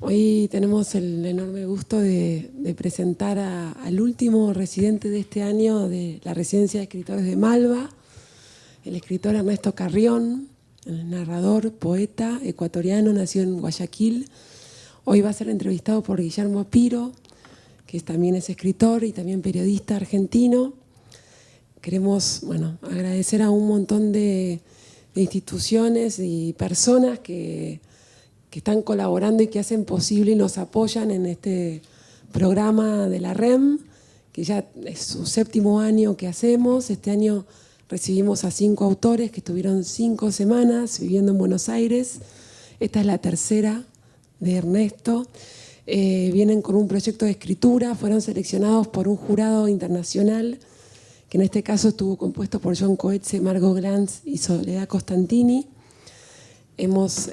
Hoy tenemos el enorme gusto de presentar al último residente de este año de la Residencia de Escritores de Malva, el escritor Ernesto Carrión, el narrador, poeta ecuatoriano, nacido en Guayaquil. Hoy va a ser entrevistado por Guillermo Apiro, que también es escritor y también periodista argentino. Queremos agradecer a un montón de instituciones y personas que están colaborando y que hacen posible y nos apoyan en este programa de la REM, que ya es su 7º año que hacemos. Este año recibimos a 5 autores que estuvieron 5 semanas viviendo en Buenos Aires. Esta es la tercera de Ernesto. Vienen con un proyecto de escritura, fueron seleccionados por un jurado internacional, que en este caso estuvo compuesto por John Coetze, Margot Glantz y Soledad Costantini. Hemos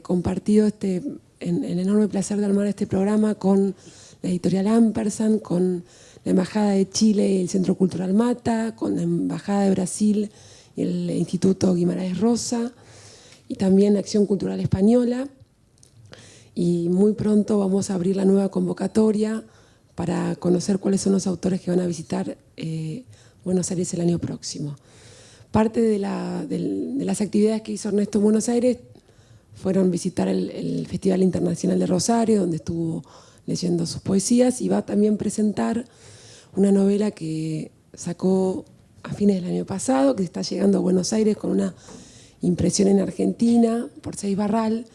compartido el enorme placer de armar este programa con la editorial Ampersand, con la Embajada de Chile y el Centro Cultural Mata, con la Embajada de Brasil y el Instituto Guimarães Rosa, y también Acción Cultural Española. Y muy pronto vamos a abrir la nueva convocatoria para conocer cuáles son los autores que van a visitar Buenos Aires el año próximo. Parte de las actividades que hizo Ernesto en Buenos Aires fueron visitar el Festival Internacional de Rosario, donde estuvo leyendo sus poesías, y va a también presentar una novela que sacó a fines del año pasado, que está llegando a Buenos Aires con una impresión en Argentina por Seis Barral,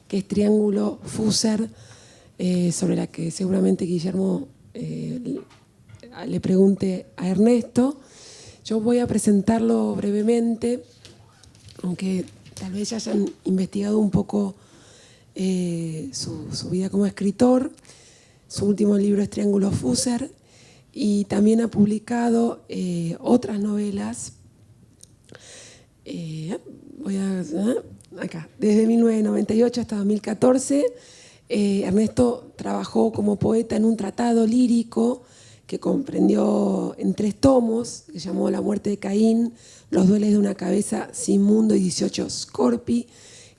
que es Triángulo Fusser, sobre la que seguramente Guillermo le pregunte a Ernesto. Yo voy a presentarlo brevemente, aunque tal vez ya hayan investigado un poco su vida como escritor. Su último libro es Triángulo Fusser, y también ha publicado otras novelas. Acá, desde 1998 hasta 2014, Ernesto trabajó como poeta en un tratado lírico que comprendió en 3 tomos, que llamó La muerte de Caín, Los duelos de una cabeza sin mundo y 18 Scorpi.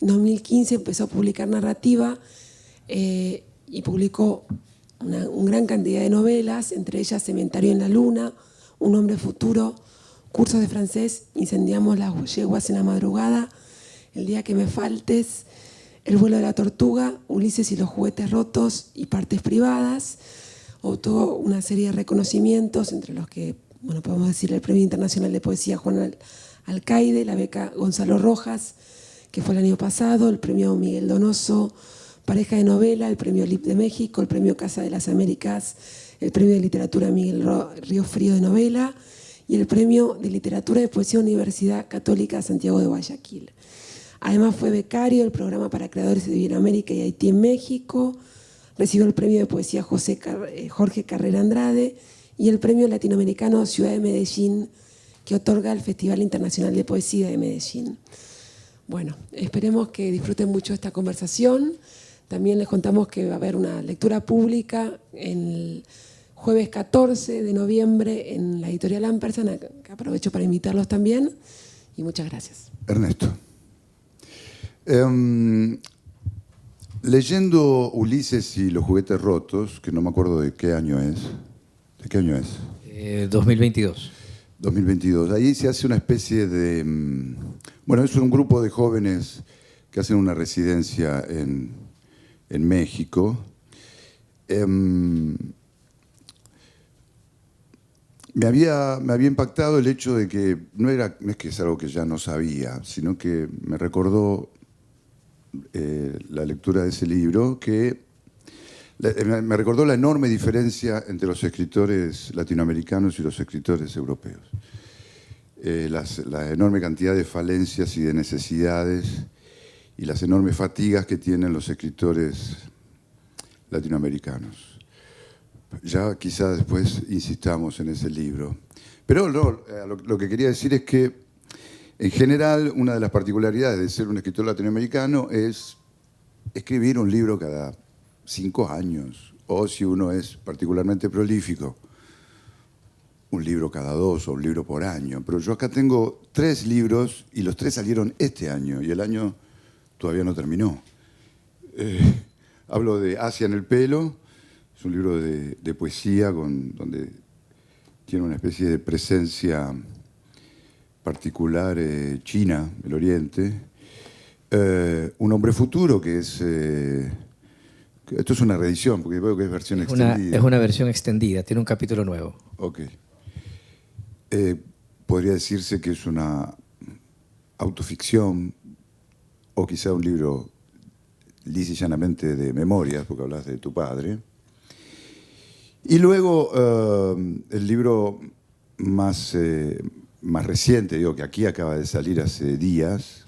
En 2015 empezó a publicar narrativa y publicó una gran cantidad de novelas, entre ellas Cementerio en la Luna, Un hombre futuro, Cursos de francés, Incendiamos las yeguas en la madrugada, El día que me faltes, El vuelo de la tortuga, Ulises y los juguetes rotos y Partes privadas. Obtuvo una serie de reconocimientos, entre los que podemos decir el Premio Internacional de Poesía Juan Alcaide, la beca Gonzalo Rojas, que fue el año pasado, el Premio Miguel Donoso, Pareja de Novela, el Premio LIP de México, el Premio Casa de las Américas, el Premio de Literatura Miguel Río Frío de Novela y el Premio de Literatura de Poesía Universidad Católica Santiago de Guayaquil. Además fue becario del Programa para Creadores de Iberoamérica y Haití en México. Recibió el Premio de Poesía Jorge Carrera Andrade y el Premio Latinoamericano Ciudad de Medellín, que otorga el Festival Internacional de Poesía de Medellín. Bueno, esperemos que disfruten mucho esta conversación. También les contamos que va a haber una lectura pública el jueves 14 de noviembre en la editorial Ampersand, que aprovecho para invitarlos también, y muchas gracias. Ernesto. Leyendo Ulises y los juguetes rotos, que no me acuerdo de qué año es. ¿De qué año es? 2022. 2022. Ahí se hace una especie de... es un grupo de jóvenes que hacen una residencia en México. Me había impactado el hecho de que no es que es algo que ya no sabía, sino que me recordó la lectura de ese libro, que me recordó la enorme diferencia entre los escritores latinoamericanos y los escritores europeos. La enorme cantidad de falencias y de necesidades y las enormes fatigas que tienen los escritores latinoamericanos. Ya quizás después insistamos en ese libro. Pero lo que quería decir es que, en general, una de las particularidades de ser un escritor latinoamericano es escribir un libro cada 5 años, o si uno es particularmente prolífico, un libro cada 2 o un libro por año. Pero yo acá tengo 3 libros y los 3 salieron este año y el año todavía no terminó. Hablo de Asia en el pelo. Es un libro de poesía donde tiene una especie de presencia particular china, el Oriente. Un hombre futuro, que es... esto es una reedición, porque veo que es versión extendida. Es una versión extendida, tiene un capítulo nuevo. Ok. Podría decirse que es una autoficción o quizá un libro lisa y llanamente de memorias, porque hablas de tu padre. Y luego el libro más reciente, digo, que aquí acaba de salir hace días,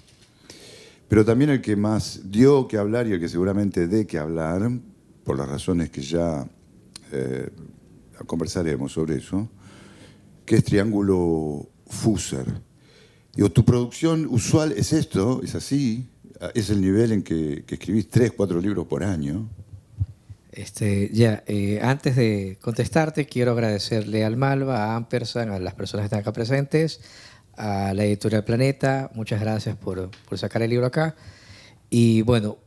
pero también el que más dio que hablar y el que seguramente dé que hablar, por las razones que ya conversaremos sobre eso, que es Triángulo Fusser. Digo, tu producción usual es esto, es así, es el nivel en que escribís 3, 4 libros por año. Antes de contestarte, quiero agradecerle al Malva, a Ampersand, a las personas que están acá presentes, a la editorial Planeta. Muchas gracias por sacar el libro acá. Y bueno,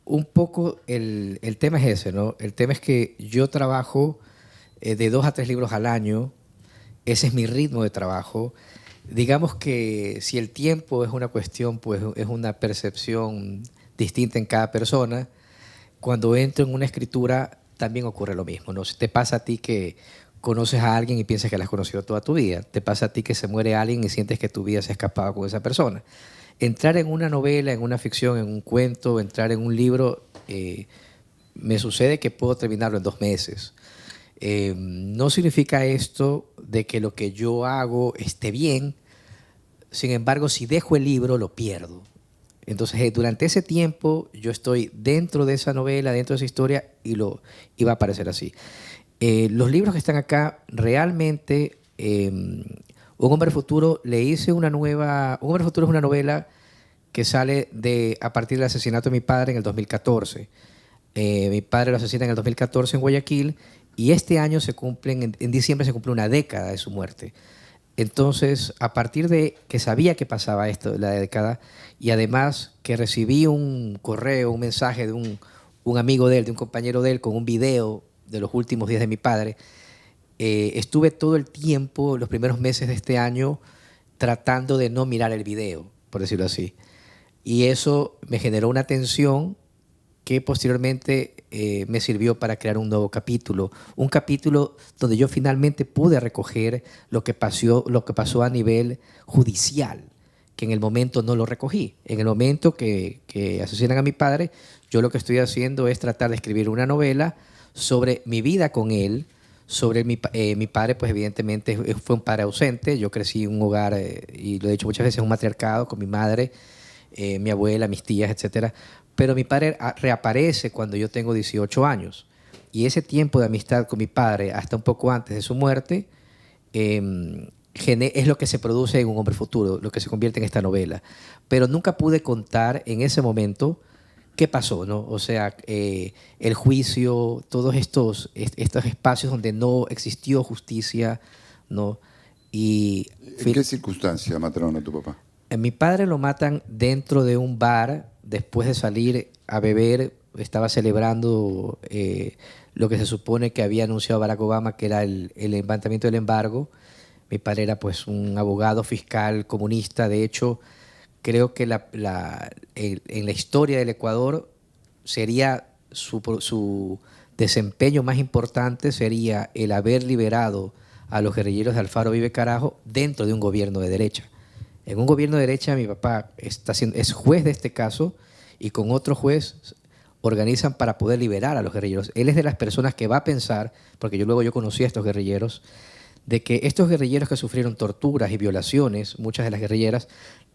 un poco el tema es ese, ¿no? El tema es que yo trabajo de 2 a 3 libros al año. Ese es mi ritmo de trabajo. Digamos que si el tiempo es una cuestión, pues es una percepción distinta en cada persona. Cuando entro en una escritura también ocurre lo mismo, ¿no? Te pasa a ti que conoces a alguien y piensas que la has conocido toda tu vida. Te pasa a ti que se muere alguien y sientes que tu vida se ha escapado con esa persona. Entrar en una novela, en una ficción, en un cuento, entrar en un libro, me sucede que puedo terminarlo en 2 meses. No significa esto de que lo que yo hago esté bien. Sin embargo, si dejo el libro, lo pierdo. Entonces, durante ese tiempo, yo estoy dentro de esa novela, dentro de esa historia, y va a aparecer así. Los libros que están acá, realmente, Un Hombre Futuro, le hice una nueva... Un Hombre Futuro es una novela que sale a partir del asesinato de mi padre en el 2014. Mi padre lo asesina en el 2014 en Guayaquil, y este año en diciembre se cumple una década de su muerte. Entonces, a partir de que sabía que pasaba esto, la década, y además que recibí un correo, un mensaje de un amigo de él, de un compañero de él, con un video de los últimos días de mi padre, estuve todo el tiempo, los primeros meses de este año, tratando de no mirar el video, por decirlo así. Y eso me generó una tensión que posteriormente me sirvió para crear un nuevo capítulo. Un capítulo donde yo finalmente pude recoger lo que pasó a nivel judicial, que en el momento no lo recogí. En el momento que asesinan a mi padre, yo lo que estoy haciendo es tratar de escribir una novela sobre mi vida con él, sobre mi padre, pues evidentemente fue un padre ausente. Yo crecí en un hogar, y lo he dicho muchas veces, un matriarcado con mi madre, mi abuela, mis tías, etcétera. Pero mi padre reaparece cuando yo tengo 18 años. Y ese tiempo de amistad con mi padre, hasta un poco antes de su muerte, es lo que se produce en Un Hombre Futuro, lo que se convierte en esta novela. Pero nunca pude contar en ese momento qué pasó, ¿no? O sea, el juicio, todos estos espacios donde no existió justicia, ¿no? Y ¿En qué circunstancia mataron a tu papá? Mi padre lo matan dentro de un bar, después de salir a beber. Estaba celebrando lo que se supone que había anunciado Barack Obama, que era el levantamiento del embargo. Mi padre era pues un abogado fiscal comunista. De hecho, creo que en la historia del Ecuador sería su desempeño más importante sería el haber liberado a los guerrilleros de Alfaro Vive Carajo dentro de un gobierno de derecha. En un gobierno de derecha, mi papá es juez de este caso, y con otro juez organizan para poder liberar a los guerrilleros. Él es de las personas que va a pensar, porque yo conocí a estos guerrilleros, de que estos guerrilleros que sufrieron torturas y violaciones, muchas de las guerrilleras,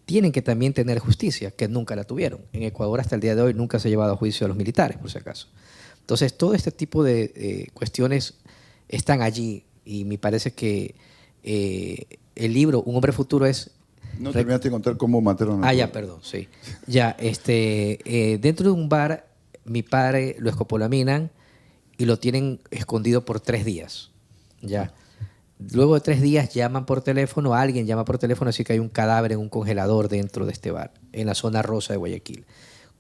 tienen que también tener justicia, que nunca la tuvieron. En Ecuador hasta el día de hoy nunca se ha llevado a juicio a los militares, por si acaso. Entonces, todo este tipo de cuestiones están allí, y me parece que el libro Un Hombre Futuro es... No terminaste de contar cómo mataron a ya, perdón, sí. Ya, dentro de un bar, mi padre lo escopolaminan y lo tienen escondido por 3 días. Ya. Luego de 3 días llaman por teléfono, alguien llama por teléfono, así que hay un cadáver en un congelador dentro de este bar, en la zona rosa de Guayaquil.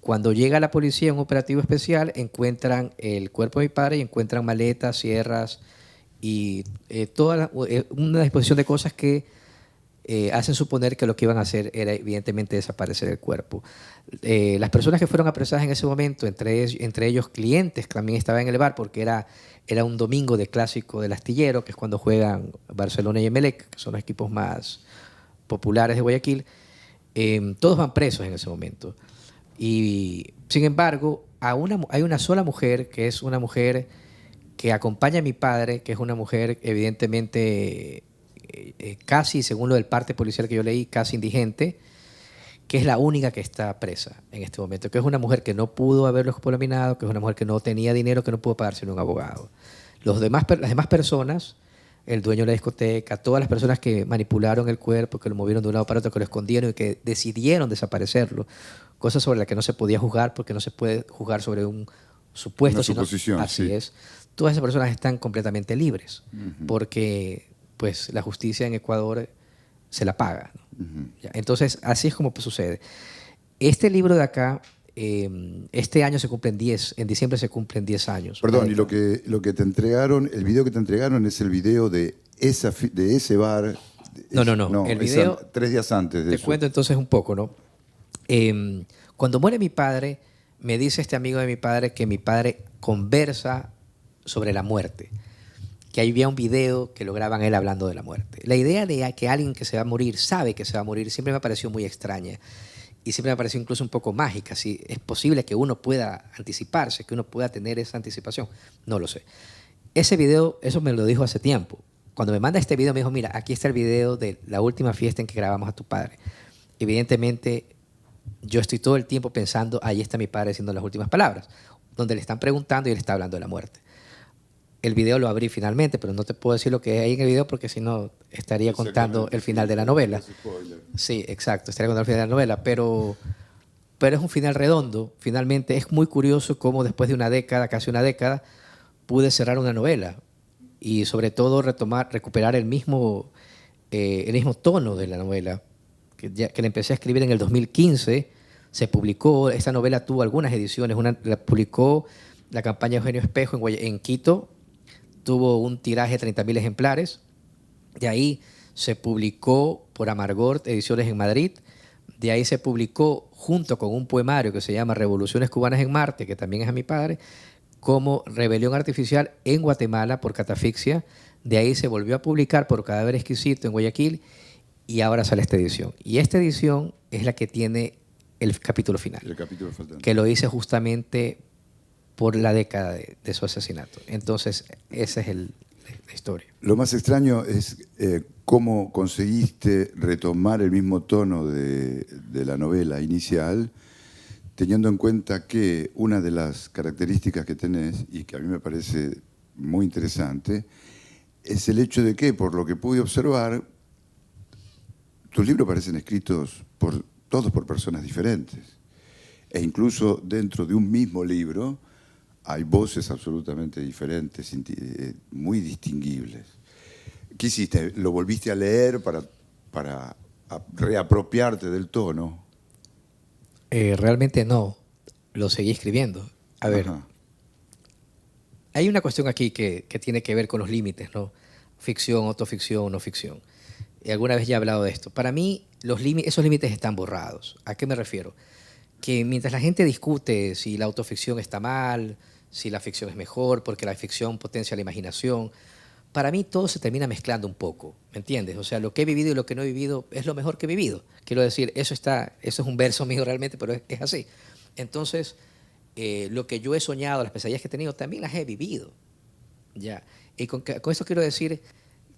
Cuando llega la policía en un operativo especial, encuentran el cuerpo de mi padre y encuentran maletas, sierras y una disposición de cosas que hacen suponer que lo que iban a hacer era evidentemente desaparecer el cuerpo. Las personas que fueron apresadas en ese momento, entre ellos clientes que también estaban en el bar, porque era un domingo de clásico del Astillero, que es cuando juegan Barcelona y Emelec, que son los equipos más populares de Guayaquil, todos van presos en ese momento. Y sin embargo, hay una sola mujer, que es una mujer que acompaña a mi padre, que es una mujer evidentemente casi, según lo del parte policial que yo leí, casi indigente, que es la única que está presa en este momento, que es una mujer que no pudo haberlo escolaminado, que es una mujer que no tenía dinero, que no pudo pagarse un abogado. Las demás personas, el dueño de la discoteca, todas las personas que manipularon el cuerpo, que lo movieron de un lado para otro, que lo escondieron y que decidieron desaparecerlo, cosas sobre las que no se podía juzgar porque no se puede juzgar sobre un supuesto, una suposición, así sí. es. Todas esas personas están completamente libres porque pues la justicia en Ecuador se la paga, ¿no? ¿Ya? Entonces, así es como sucede. Este libro de acá, este año en diciembre se cumplen 10 años. Perdón, y lo que te entregaron, el video que te entregaron es el video de ese bar. No, el video, 3 días antes de te eso. cuento entonces un poco, ¿no? Cuando muere mi padre, me dice este amigo de mi padre que mi padre conversa sobre la muerte, que había un video que lo graban él hablando de la muerte. La idea de que alguien que se va a morir sabe que se va a morir siempre me ha parecido muy extraña y siempre me ha parecido incluso un poco mágica. Si es posible que uno pueda anticiparse, que uno pueda tener esa anticipación, no lo sé. Ese video, eso me lo dijo hace tiempo. Cuando me manda este video me dijo, mira, aquí está el video de la última fiesta en que grabamos a tu padre. Evidentemente, yo estoy todo el tiempo pensando, ahí está mi padre diciendo las últimas palabras, donde le están preguntando y él está hablando de la muerte. El video lo abrí finalmente, pero no te puedo decir lo que hay en el video porque si no estaría contando el final de la novela. Sí, exacto, estaría contando el final de la novela, pero es un final redondo. Finalmente es muy curioso cómo después de una década, casi una década, pude cerrar una novela y sobre todo recuperar el mismo tono de la novela, que la empecé a escribir en el 2015, se publicó, esta novela tuvo algunas ediciones, la publicó la campaña Eugenio Espejo en Quito, tuvo un tiraje de 30.000 ejemplares, de ahí se publicó por Amargor Ediciones en Madrid, de ahí se publicó junto con un poemario que se llama Revoluciones Cubanas en Marte, que también es a mi padre, como Rebelión Artificial en Guatemala por Catafixia, de ahí se volvió a publicar por Cadáver Exquisito en Guayaquil y ahora sale esta edición. Y esta edición es la que tiene el capítulo final, que lo hice justamente por la década de su asesinato. Entonces, esa es la historia. Lo más extraño es cómo conseguiste retomar el mismo tono de la novela inicial, teniendo en cuenta que una de las características que tenés, y que a mí me parece muy interesante, es el hecho de que, por lo que pude observar, tus libros parecen escritos todos por personas diferentes. E incluso dentro de un mismo libro hay voces absolutamente diferentes, muy distinguibles. ¿Qué hiciste? ¿Lo volviste a leer para reapropiarte del tono? Realmente no, lo seguí escribiendo. A ver, hay una cuestión aquí que tiene que ver con los límites, ¿no? Ficción, autoficción, no ficción. Y alguna vez ya he hablado de esto. Para mí, esos límites están borrados. ¿A qué me refiero? Que mientras la gente discute si la autoficción está mal, si la ficción es mejor, porque la ficción potencia la imaginación, para mí todo se termina mezclando un poco, ¿me entiendes? O sea, lo que he vivido y lo que no he vivido es lo mejor que he vivido. Quiero decir, eso es un verso mío realmente, pero es así. Entonces, lo que yo he soñado, las pesadillas que he tenido, también las he vivido. ¿Ya? Y con eso quiero decir,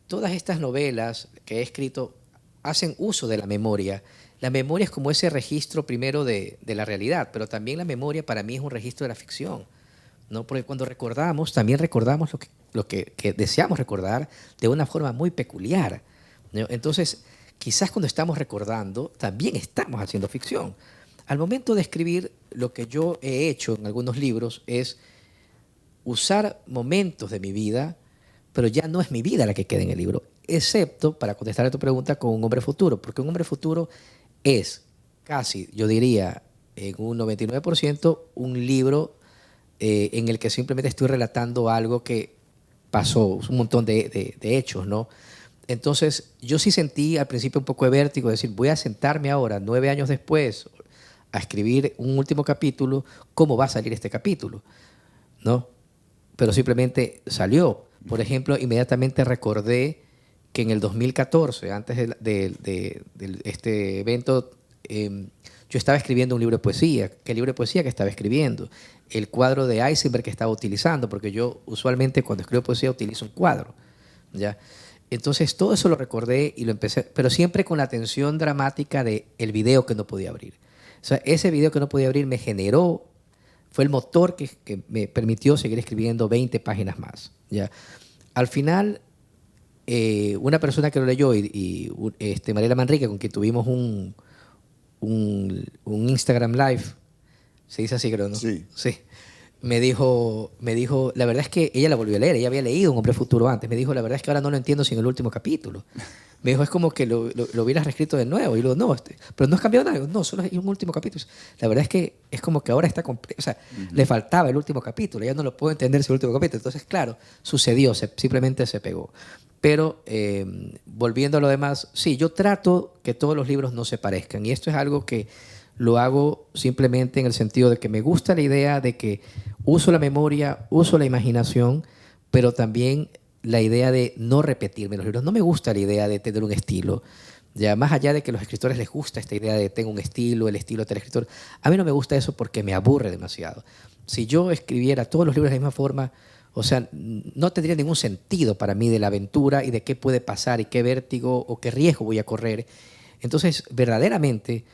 todas estas novelas que he escrito hacen uso de la memoria. La memoria es como ese registro primero de la realidad, pero también la memoria para mí es un registro de la ficción, ¿no? Porque cuando recordamos, también recordamos lo que deseamos recordar de una forma muy peculiar, ¿no? Entonces, quizás cuando estamos recordando, también estamos haciendo ficción. Al momento de escribir, lo que yo he hecho en algunos libros es usar momentos de mi vida, pero ya no es mi vida la que queda en el libro, excepto, para contestar a tu pregunta, con Un hombre futuro, porque Un hombre futuro es casi, yo diría, en un 99% un libro en el que simplemente estoy relatando algo que pasó, un montón de hechos, ¿no? Entonces, yo sí sentí al principio un poco de vértigo, decir, voy a sentarme ahora, 9 años después, a escribir un último capítulo, ¿cómo va a salir este capítulo? ¿No? Pero simplemente salió. Por ejemplo, inmediatamente recordé que en el 2014, antes de este evento, yo estaba escribiendo un libro de poesía. ¿Qué libro de poesía que estaba escribiendo? El cuadro de Eisenberg que estaba utilizando, porque yo usualmente cuando escribo poesía utilizo un cuadro, ¿ya? Entonces todo eso lo recordé y lo empecé, pero siempre con la tensión dramática de el video que no podía abrir. O sea, ese video que no podía abrir me generó, fue el motor que me permitió seguir escribiendo 20 páginas más, ¿ya? Al final, una persona que lo leyó, Mariela Manrique, con quien tuvimos un Instagram Live, se dice así, creo, ¿no? Sí. Sí. Me dijo, la verdad es que ella la volvió a leer, ella había leído Un hombre futuro antes, me dijo, la verdad es que ahora no lo entiendo sin el último capítulo. Me dijo, es como que lo hubieras reescrito de nuevo. Y luego, no, pero no has cambiado nada. No, solo hay un último capítulo. La verdad es que es como que ahora está completo. O sea, le faltaba el último capítulo, ya no lo puedo entender sin el último capítulo. Entonces, claro, sucedió, simplemente se pegó. Pero volviendo a lo demás, sí, yo trato que todos los libros no se parezcan. Y esto es algo que lo hago simplemente en el sentido de que me gusta la idea de que uso la memoria, uso la imaginación, pero también la idea de no repetirme los libros. No me gusta la idea de tener un estilo. Ya más allá de que a los escritores les gusta esta idea de tengo un estilo, el estilo del escritor, a mí no me gusta eso porque me aburre demasiado. Si yo escribiera todos los libros de la misma forma, o sea, no tendría ningún sentido para mí de la aventura y de qué puede pasar y qué vértigo o qué riesgo voy a correr. Entonces, verdaderamente,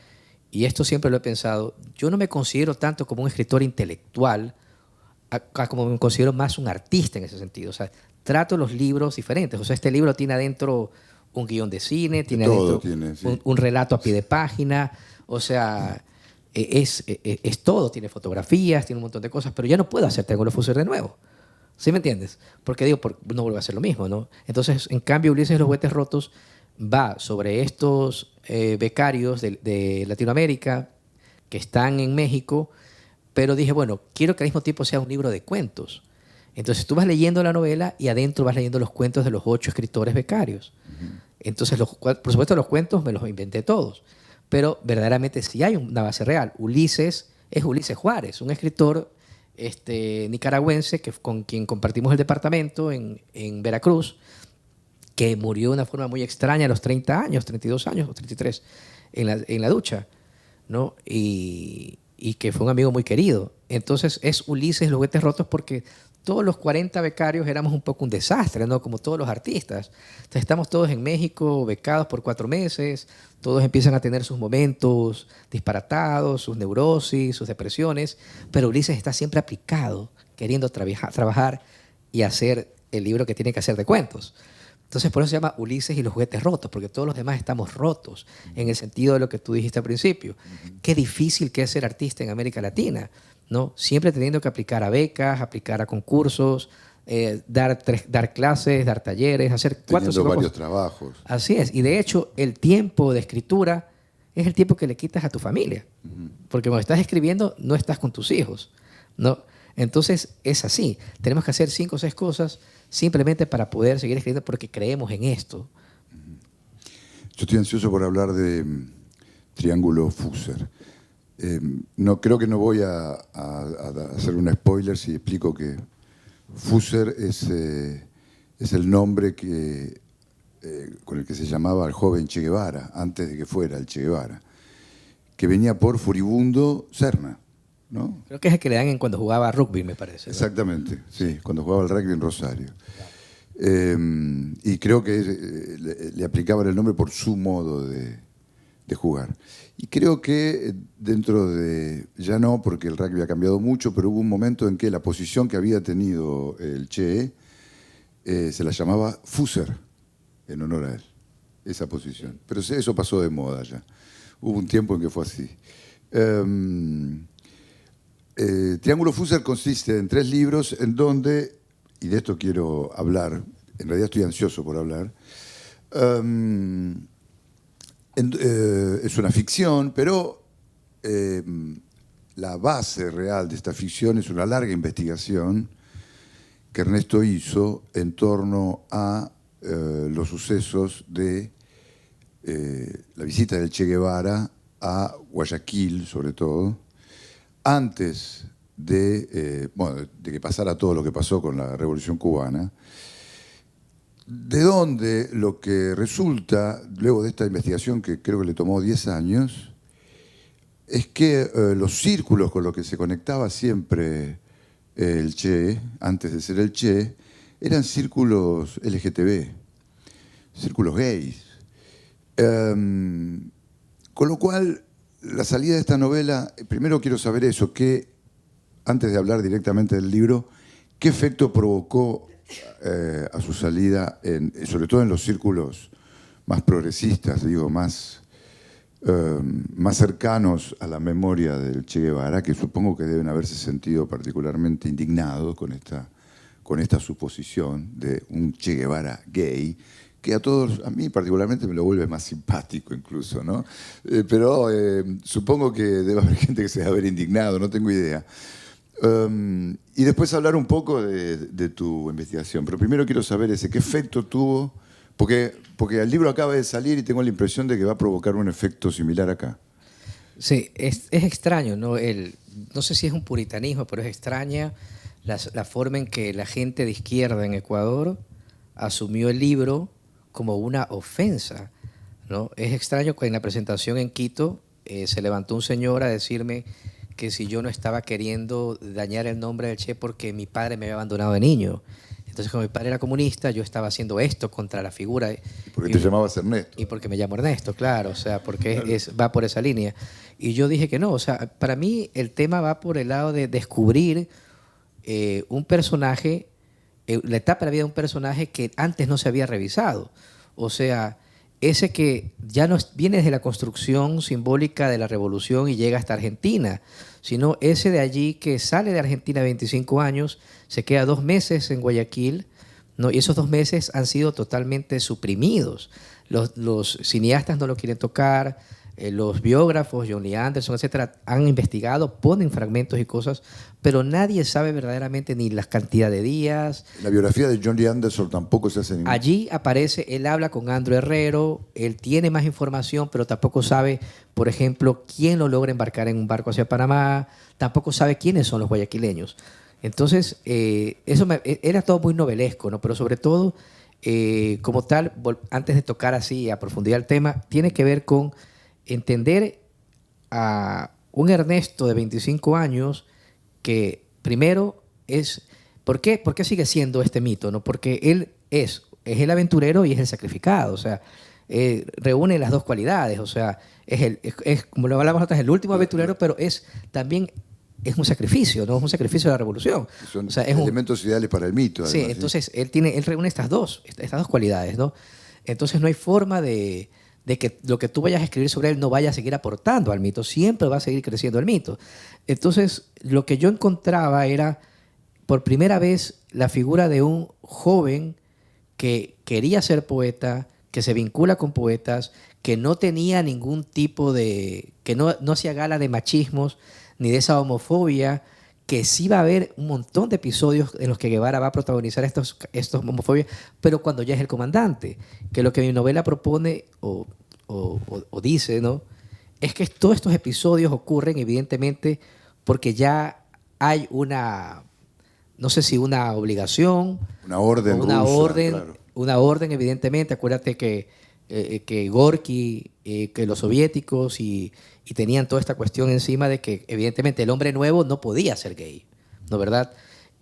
y esto siempre lo he pensado, yo no me considero tanto como un escritor intelectual, como me considero más un artista en ese sentido. O sea, trato los libros diferentes. O sea, este libro tiene adentro un guión de cine, tiene adentro un relato a pie de página. O sea, es todo. Tiene fotografías, tiene un montón de cosas, pero ya no puedo hacer Triángulo Fuser de nuevo. ¿Sí me entiendes? Porque digo, no vuelvo a hacer lo mismo, ¿no? Entonces, en cambio, Ulises y los juguetes rotos va sobre estos becarios de Latinoamérica que están en México, pero dije, bueno, quiero que al mismo tiempo sea un libro de cuentos. Entonces tú vas leyendo la novela y adentro vas leyendo los cuentos de los 8 escritores becarios. Entonces, por supuesto, los cuentos me los inventé todos, pero verdaderamente sí hay una base real. Ulises es Ulises Juárez, un escritor nicaragüense con quien compartimos el departamento en Veracruz, que murió de una forma muy extraña a los 30 años, 32 años o 33, en la ducha, ¿no? Y que fue un amigo muy querido. Entonces es Ulises los juguetes rotos porque todos los 40 becarios éramos un poco un desastre, ¿no? Como todos los artistas. Entonces estamos todos en México becados por 4 meses, todos empiezan a tener sus momentos disparatados, sus neurosis, sus depresiones, pero Ulises está siempre aplicado, queriendo trabajar y hacer el libro que tiene que hacer de cuentos. Entonces por eso se llama Ulises y los juguetes rotos, porque todos los demás estamos rotos, en el sentido de lo que tú dijiste al principio. Qué difícil que es ser artista en América Latina, ¿no? Siempre teniendo que aplicar a becas, aplicar a concursos, dar clases, dar talleres, hacer teniendo varios trabajos. Así es. Y de hecho, el tiempo de escritura es el tiempo que le quitas a tu familia. Porque cuando estás escribiendo, no estás con tus hijos, ¿no? Entonces, es así. Tenemos que hacer 5 o 6 cosas simplemente para poder seguir escribiendo porque creemos en esto. Yo estoy ansioso por hablar de Triángulo Fuser. No, creo que no voy a hacer un spoiler si explico que Fuser es el nombre con el que se llamaba al joven Che Guevara, antes de que fuera el Che Guevara, que venía por furibundo Serna, ¿no? Creo que es el que le dan cuando jugaba rugby, me parece, ¿no? Exactamente, sí, cuando jugaba el rugby en Rosario. Y creo que le aplicaban el nombre por su modo de jugar. Y creo que dentro de, ya no, porque el rugby ha cambiado mucho, pero hubo un momento en que la posición que había tenido el Che se la llamaba Fuser, en honor a él, esa posición. Pero eso pasó de moda ya. Hubo un tiempo en que fue así. Triángulo Fuser consiste en 3 libros en donde, y de esto quiero hablar, en realidad estoy ansioso por hablar, es una ficción, pero la base real de esta ficción es una larga investigación que Ernesto hizo en torno a los sucesos de la visita del Che Guevara a Guayaquil, sobre todo, antes de que pasara todo lo que pasó con la Revolución Cubana, de donde lo que resulta, luego de esta investigación que creo que le tomó 10 años, es que los círculos con los que se conectaba siempre el Che, antes de ser el Che, eran círculos LGTB, círculos gays. Con lo cual, la salida de esta novela, primero quiero saber eso, antes de hablar directamente del libro, ¿qué efecto provocó a su salida, sobre todo en los círculos más progresistas, digo, más cercanos a la memoria del Che Guevara, que supongo que deben haberse sentido particularmente indignados con esta suposición de un Che Guevara gay, que a mí particularmente me lo vuelve más simpático incluso, ¿no? Pero supongo que debe haber gente que se debe haber indignado, no tengo idea. Y después hablar un poco de tu investigación. Pero primero quiero saber qué efecto tuvo, porque el libro acaba de salir y tengo la impresión de que va a provocar un efecto similar acá. Sí, es extraño, ¿no? No sé si es un puritanismo, pero es extraña la forma en que la gente de izquierda en Ecuador asumió el libro como una ofensa, ¿no? Es extraño que en la presentación en Quito se levantó un señor a decirme que si yo no estaba queriendo dañar el nombre del Che porque mi padre me había abandonado de niño. Entonces, como mi padre era comunista, yo estaba haciendo esto contra la figura. ¿Y por qué te llamabas Ernesto? Y porque me llamo Ernesto, claro, o sea, porque claro, va por esa línea. Y yo dije que no, o sea, para mí el tema va por el lado de descubrir un personaje, la etapa de la vida de un personaje que antes no se había revisado. O sea, ese que ya no viene desde la construcción simbólica de la revolución y llega hasta Argentina, sino ese de allí que sale de Argentina a 25 años, se queda 2 meses en Guayaquil, ¿no? Y esos 2 meses han sido totalmente suprimidos. Los cineastas no lo quieren tocar, los biógrafos, John Lee Anderson, etcétera, han investigado, ponen fragmentos y cosas, pero nadie sabe verdaderamente ni la cantidad de días. La biografía de John Lee Anderson tampoco se hace ningún... Allí aparece, él habla con Andrew Herrero, él tiene más información, pero tampoco sabe, por ejemplo, quién lo logra embarcar en un barco hacia Panamá, tampoco sabe quiénes son los guayaquileños. Entonces, era todo muy novelesco, ¿no? Pero sobre todo, como tal, antes de tocar así a profundidad el tema, tiene que ver con entender a un Ernesto de 25 años que primero es... ¿Por qué sigue siendo este mito? ¿No? Porque él es el aventurero y es el sacrificado. O sea, reúne las dos cualidades. O sea, es como lo hablamos antes, el último aventurero, pero también es un sacrificio, ¿no? Es un sacrificio de la revolución. Son, o sea, elementos ideales para el mito. Sí, además, entonces él reúne estas dos cualidades, ¿no? Entonces no hay forma de que lo que tú vayas a escribir sobre él no vaya a seguir aportando al mito, siempre va a seguir creciendo el mito. Entonces, lo que yo encontraba era, por primera vez, la figura de un joven que quería ser poeta, que se vincula con poetas, que no tenía ningún tipo de... que no hacía gala de machismos ni de esa homofobia, que sí va a haber un montón de episodios en los que Guevara va a protagonizar estos homofobias, pero cuando ya es el comandante, que lo que mi novela propone o dice, ¿no? Es que todos estos episodios ocurren evidentemente porque ya hay una, no sé si una obligación, una orden rusa, claro. Una orden evidentemente. Acuérdate que Gorky, que los soviéticos y tenían toda esta cuestión encima de que evidentemente el hombre nuevo no podía ser gay, ¿no, verdad?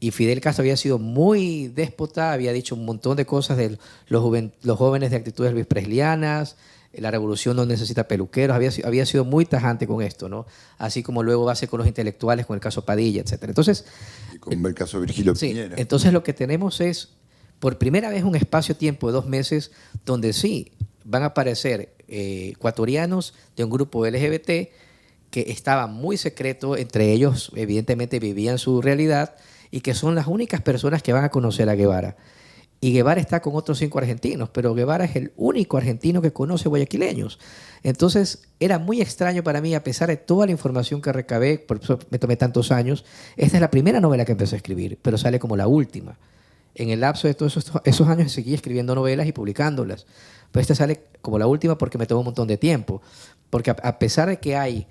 Y Fidel Castro había sido muy déspota, había dicho un montón de cosas de los jóvenes de actitudes Luis Preslianas, la revolución no necesita peluqueros, había sido muy tajante con esto, ¿no? Así como luego va a ser con los intelectuales, con el caso Padilla, etc. Entonces, y con el caso Virgilio Piñera. Entonces lo que tenemos es, por primera vez, un espacio-tiempo de 2 meses donde sí van a aparecer ecuatorianos de un grupo LGBT que estaba muy secreto, entre ellos evidentemente vivían su realidad y que son las únicas personas que van a conocer a Guevara. y Guevara está con otros 5 argentinos, pero Guevara es el único argentino que conoce guayaquileños. Entonces era muy extraño para mí, a pesar de toda la información que recabé, por eso me tomé tantos años. Esta es la primera novela que empecé a escribir, pero sale como la última. En el lapso de todos esos años seguí escribiendo novelas y publicándolas, pero esta sale como la última porque me tomó un montón de tiempo. Porque a pesar de que hay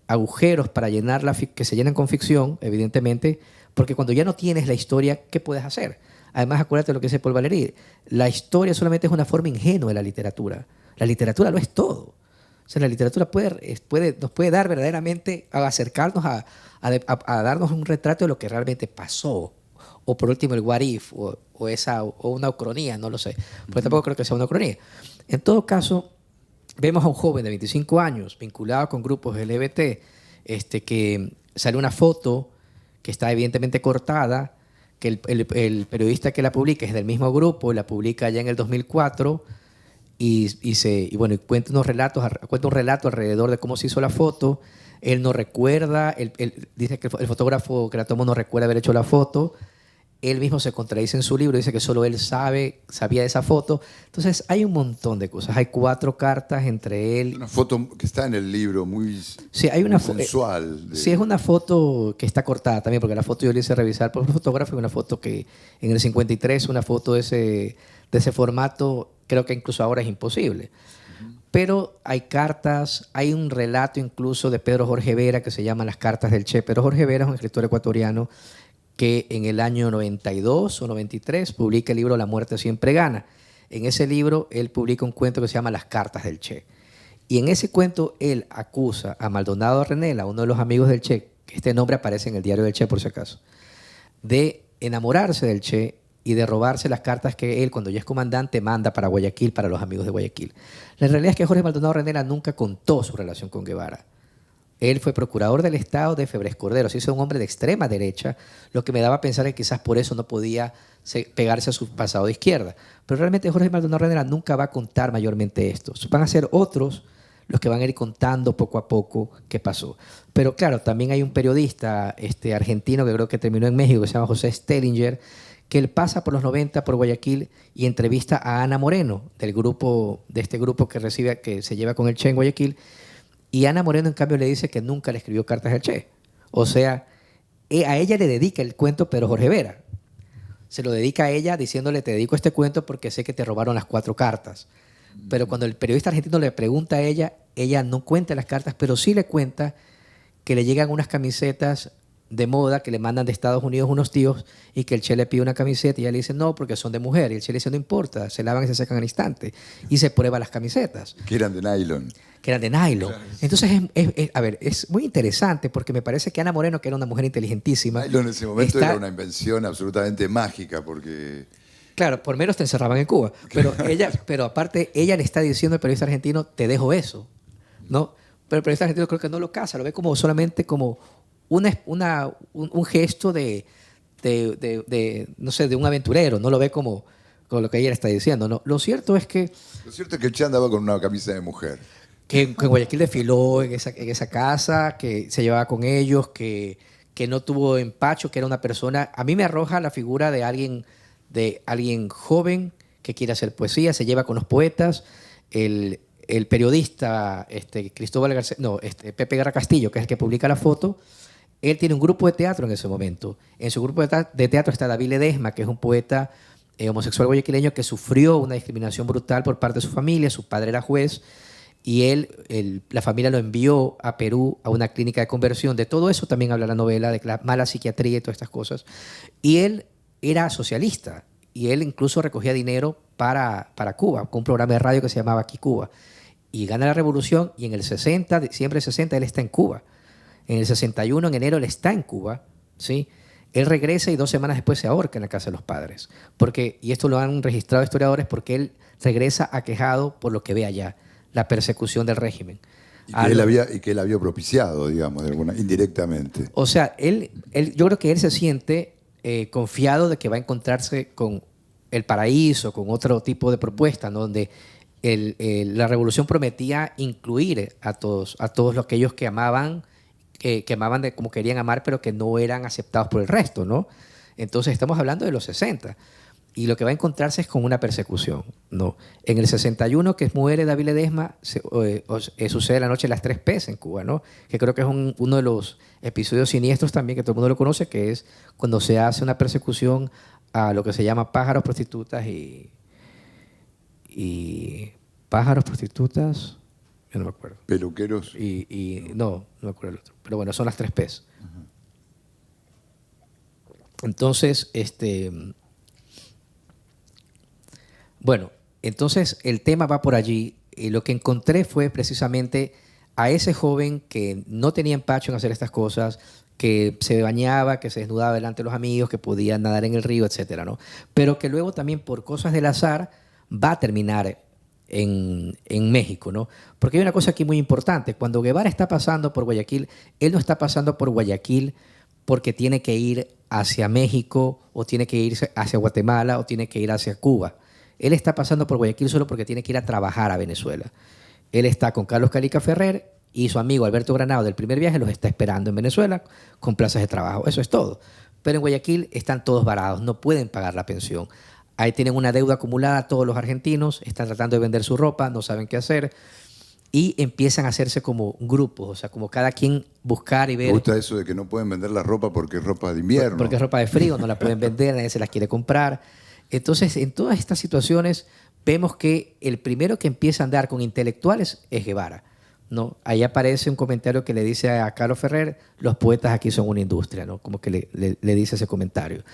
agujeros para llenarla, que se llenan con ficción, evidentemente, porque cuando ya no tienes la historia, ¿qué puedes hacer? Además, acuérdate de lo que dice Paul Valéry, la historia solamente es una forma ingenua de la literatura. La literatura lo es todo. O sea, la literatura nos puede dar verdaderamente, a acercarnos a darnos un retrato de lo que realmente pasó. O por último el what if, o una ucronía, no lo sé. Porque tampoco creo que sea una ucronía. En todo caso, vemos a un joven de 25 años vinculado con grupos LGBT, que sale una foto que está evidentemente cortada, que el periodista que la publica es del mismo grupo, la publica ya en el 2004, y cuenta un relato alrededor de cómo se hizo la foto. Él no recuerda, él dice que el fotógrafo que la tomó no recuerda haber hecho la foto. Él mismo se contradice en su libro, dice que solo él sabía de esa foto. Entonces hay un montón de cosas. Hay 4 cartas entre él. Una foto que está en el libro, muy, sí, hay una sensual. Sí, es una foto que está cortada también, porque la foto yo la hice revisar por un fotógrafo, y una foto que en el 53, una foto de ese formato, creo que incluso ahora es imposible. Pero hay cartas, hay un relato incluso de Pedro Jorge Vera que se llama Las cartas del Che. Pedro Jorge Vera es un escritor ecuatoriano que en el año 92 o 93 publica el libro La muerte siempre gana. En ese libro él publica un cuento que se llama Las cartas del Che. Y en ese cuento él acusa a Maldonado Renela, uno de los amigos del Che, que este nombre aparece en el diario del Che por si acaso, de enamorarse del Che y de robarse las cartas que él, cuando ya es comandante, manda para Guayaquil, para los amigos de Guayaquil. La realidad es que Jorge Maldonado Renela nunca contó su relación con Guevara. Él fue procurador del Estado de Febres Cordero, se hizo un hombre de extrema derecha, lo que me daba a pensar que quizás por eso no podía pegarse a su pasado de izquierda. Pero realmente Jorge Maldonado Renela nunca va a contar mayormente esto. Van a ser otros los que van a ir contando poco a poco qué pasó. Pero claro, también hay un periodista argentino que creo que terminó en México, que se llama José Stellinger, que él pasa por los 90 por Guayaquil y entrevista a Ana Moreno, de este grupo que se lleva con el Che en Guayaquil. Y Ana Moreno, en cambio, le dice que nunca le escribió cartas al Che. O sea, a ella le dedica el cuento Pedro Jorge Vera. Se lo dedica a ella diciéndole, te dedico este cuento porque sé que te robaron las 4 cartas. Pero cuando el periodista argentino le pregunta a ella no cuenta las cartas, pero sí le cuenta que le llegan unas camisetas de moda que le mandan de Estados Unidos unos tíos, y que el Che le pide una camiseta y ella le dice no, porque son de mujer. Y el Che le dice no importa, se lavan y se secan al instante. Y se prueba las camisetas. Que eran de nylon. Claro. Entonces, es muy interesante porque me parece que Ana Moreno, que era una mujer inteligentísima... Nylon en ese momento era una invención absolutamente mágica porque... Claro, por menos te encerraban en Cuba. Pero aparte, ella le está diciendo al periodista argentino, te dejo eso, ¿no? Pero el periodista argentino creo que no lo casa, lo ve como solamente como un gesto no sé, de un aventurero, no lo ve como lo que ella le está diciendo, ¿no? Lo cierto es que el Che andaba con una camisa de mujer. Que en Guayaquil desfiló en esa casa, que se llevaba con ellos, que no tuvo empacho, que era una persona... A mí me arroja la figura de alguien joven que quiere hacer poesía, se lleva con los poetas. El periodista Pepe Guerra Castillo, que es el que publica la foto, él tiene un grupo de teatro en ese momento. En su grupo de teatro está David Ledesma, que es un poeta homosexual guayaquileño que sufrió una discriminación brutal por parte de su familia. Su padre era juez y la familia lo envió a Perú a una clínica de conversión. De todo eso también habla la novela, de la mala psiquiatría y todas estas cosas. Y él era socialista y él incluso recogía dinero para Cuba, con un programa de radio que se llamaba Aquí Cuba. Y gana la revolución y en el 60, diciembre del 60, él está en Cuba. En el 61, en enero, él está en Cuba, ¿sí? Él regresa y 2 semanas después se ahorca en la casa de los padres. Y esto lo han registrado historiadores, porque él regresa aquejado por lo que ve allá, la persecución del régimen. Y que él había propiciado, digamos, indirectamente. O sea, yo creo que él se siente confiado de que va a encontrarse con el paraíso, con otro tipo de propuesta, ¿no? Donde la revolución prometía incluir a todos aquellos que amaban, como querían amar, pero que no eran aceptados por el resto, ¿no? Entonces estamos hablando de los 60. y lo que va a encontrarse es con una persecución, ¿no? En el 61, que muere David Ledesma, sucede la noche de las 3 P's en Cuba, ¿no? Que creo que es uno de los episodios siniestros también, que todo el mundo lo conoce, que es cuando se hace una persecución a lo que se llama pájaros, prostitutas y pájaros, prostitutas, yo no me acuerdo. Peluqueros. No me acuerdo el otro. Pero bueno, son las 3 P's. Entonces, bueno, entonces el tema va por allí. Y lo que encontré fue precisamente a ese joven que no tenía empacho en hacer estas cosas, que se bañaba, que se desnudaba delante de los amigos, que podía nadar en el río, etcétera, ¿no? Pero que luego también por cosas del azar va a terminar en México, ¿no? Porque hay una cosa aquí muy importante. Cuando Guevara está pasando por Guayaquil, él no está pasando por Guayaquil porque tiene que ir hacia México o tiene que irse hacia Guatemala o tiene que ir hacia Cuba. Él está pasando por Guayaquil solo porque tiene que ir a trabajar a Venezuela. Él está con Carlos Calica Ferrer y su amigo Alberto Granado del primer viaje los está esperando en Venezuela con plazas de trabajo. Eso es todo. Pero en Guayaquil están todos varados, no pueden pagar la pensión. Ahí tienen una deuda acumulada todos los argentinos, están tratando de vender su ropa, no saben qué hacer y empiezan a hacerse como grupos, o sea, como cada quien buscar y ver. Me gusta eso de que no pueden vender la ropa porque es ropa de invierno. Porque es ropa de frío, no la pueden vender, nadie se la quiere comprar. Entonces, en todas estas situaciones vemos que el primero que empieza a andar con intelectuales es Guevara, ¿no? Ahí aparece un comentario que le dice a Carlos Ferrer, los poetas aquí son una industria, ¿no? Como que le dice ese comentario.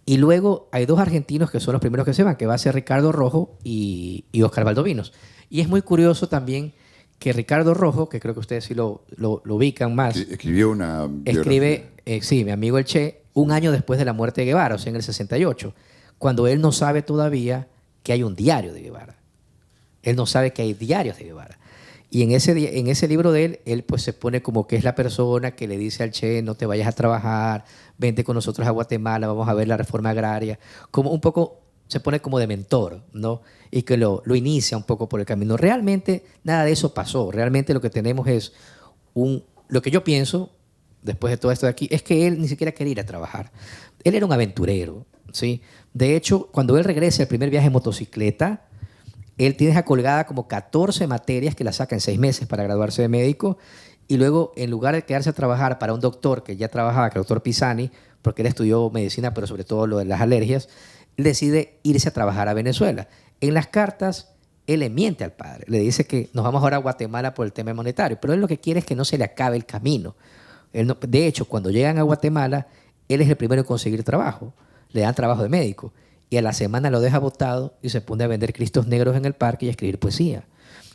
Y luego hay 2 argentinos que son los primeros que se van, que va a ser Ricardo Rojo y Oscar Valdovinos. Y es muy curioso también que Ricardo Rojo, que creo que ustedes sí lo ubican más. Escribió una biografía. Sí, mi amigo el Che, un año después de la muerte de Guevara, o sea, en el 68, cuando él no sabe todavía que hay un diario de Guevara. Él no sabe que hay diarios de Guevara. Y en ese libro de él pues se pone como que es la persona que le dice al Che, no te vayas a trabajar, vente con nosotros a Guatemala, vamos a ver la reforma agraria. Como un poco se pone como de mentor, ¿no? Y que lo inicia un poco por el camino. Realmente nada de eso pasó. Realmente lo que tenemos es lo que yo pienso, después de todo esto de aquí, es que él ni siquiera quería ir a trabajar. Él era un aventurero, ¿sí? De hecho, cuando él regresa el primer viaje en motocicleta, él tiene colgada como 14 materias que la saca en 6 meses para graduarse de médico y luego, en lugar de quedarse a trabajar para un doctor que ya trabajaba, que el doctor Pisani, porque él estudió medicina, pero sobre todo lo de las alergias, él decide irse a trabajar a Venezuela. En las cartas, él le miente al padre. Le dice que nos vamos ahora a Guatemala por el tema monetario, pero él lo que quiere es que no se le acabe el camino. De hecho, cuando llegan a Guatemala, él es el primero en conseguir trabajo. Le dan trabajo de médico. Y a la semana lo deja botado y se pone a vender cristos negros en el parque y a escribir poesía.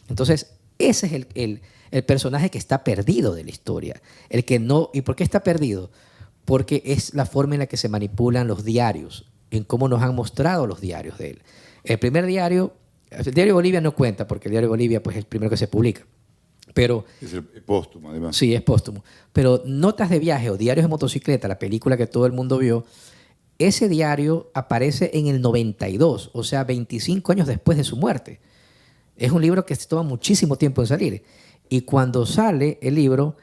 Entonces, ese es el personaje que está perdido de la historia. El que no, ¿y por qué está perdido? Porque es la forma en la que se manipulan los diarios, en cómo nos han mostrado los diarios de él. El primer diario, el diario Bolivia no cuenta, porque el diario Bolivia pues, es el primero que se publica. Pero, es el póstumo, además. Sí, es póstumo. Pero Notas de viaje o Diarios de motocicleta, la película que todo el mundo vio, ese diario aparece en el 92, o sea, 25 años después de su muerte. Es un libro que se toma muchísimo tiempo en salir. Y cuando sale el libro,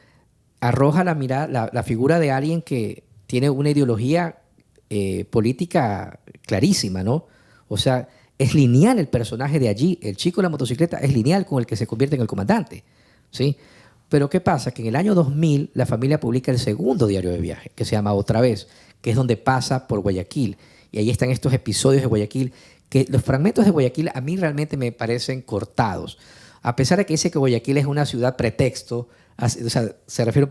arroja la figura de alguien que tiene una ideología política clarísima, ¿no? O sea, es lineal el personaje de allí. El chico de la motocicleta es lineal con el que se convierte en el comandante, ¿sí? Pero ¿qué pasa? Que en el año 2000 la familia publica el segundo diario de viaje, que se llama Otra Vez, que es donde pasa por Guayaquil. Y ahí están estos episodios de Guayaquil, que los fragmentos de Guayaquil a mí realmente me parecen cortados. A pesar de que dice que Guayaquil es una ciudad pretexto, o sea, se refiere un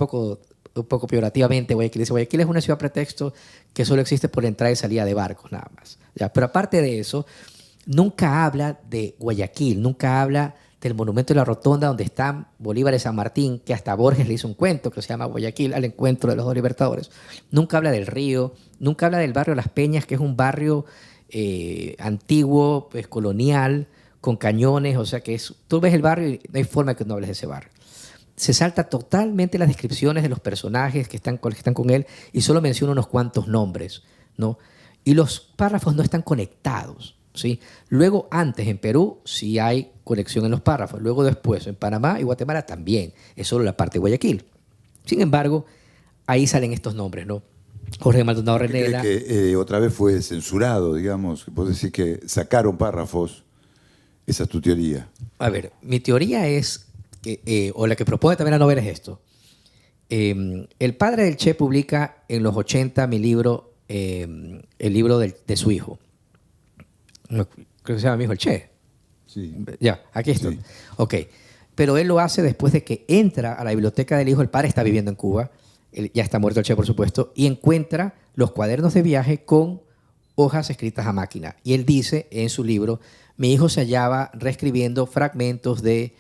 poco peyorativamente a Guayaquil. Dice, Guayaquil es una ciudad pretexto que solo existe por la entrada y salida de barcos, nada más. ¿Ya? Pero aparte de eso, nunca habla de Guayaquil, nunca habla del monumento de la Rotonda donde están Bolívar y San Martín, que hasta Borges le hizo un cuento que se llama Guayaquil, al encuentro de los 2 libertadores. Nunca habla del río, nunca habla del barrio Las Peñas, que es un barrio antiguo, pues, colonial, con cañones, o sea que tú ves el barrio y no hay forma que no hables de ese barrio. Se salta totalmente las descripciones de los personajes que están con él y solo menciona unos cuantos nombres, ¿no? Y los párrafos no están conectados, ¿sí? Luego, antes en Perú sí hay conexión en los párrafos. Luego, después en Panamá y Guatemala también. Es solo la parte de Guayaquil. Sin embargo, ahí salen estos nombres, ¿no? Jorge Maldonado ¿Qué Renela. crees que otra vez fue censurado, digamos? Vos decís que sacaron párrafos. Esa es tu teoría. A ver, mi teoría es, o la que propone también la novela es esto. El padre del Che publica en los 80 mi libro, el libro de su hijo. Creo que se llama mi hijo el Che. Sí. Ya, aquí está. Sí. Ok. Pero él lo hace después de que entra a la biblioteca del hijo. El padre está viviendo en Cuba. Él ya está muerto el Che, por supuesto. Y encuentra los cuadernos de viaje con hojas escritas a máquina. Y él dice en su libro, mi hijo se hallaba reescribiendo fragmentos de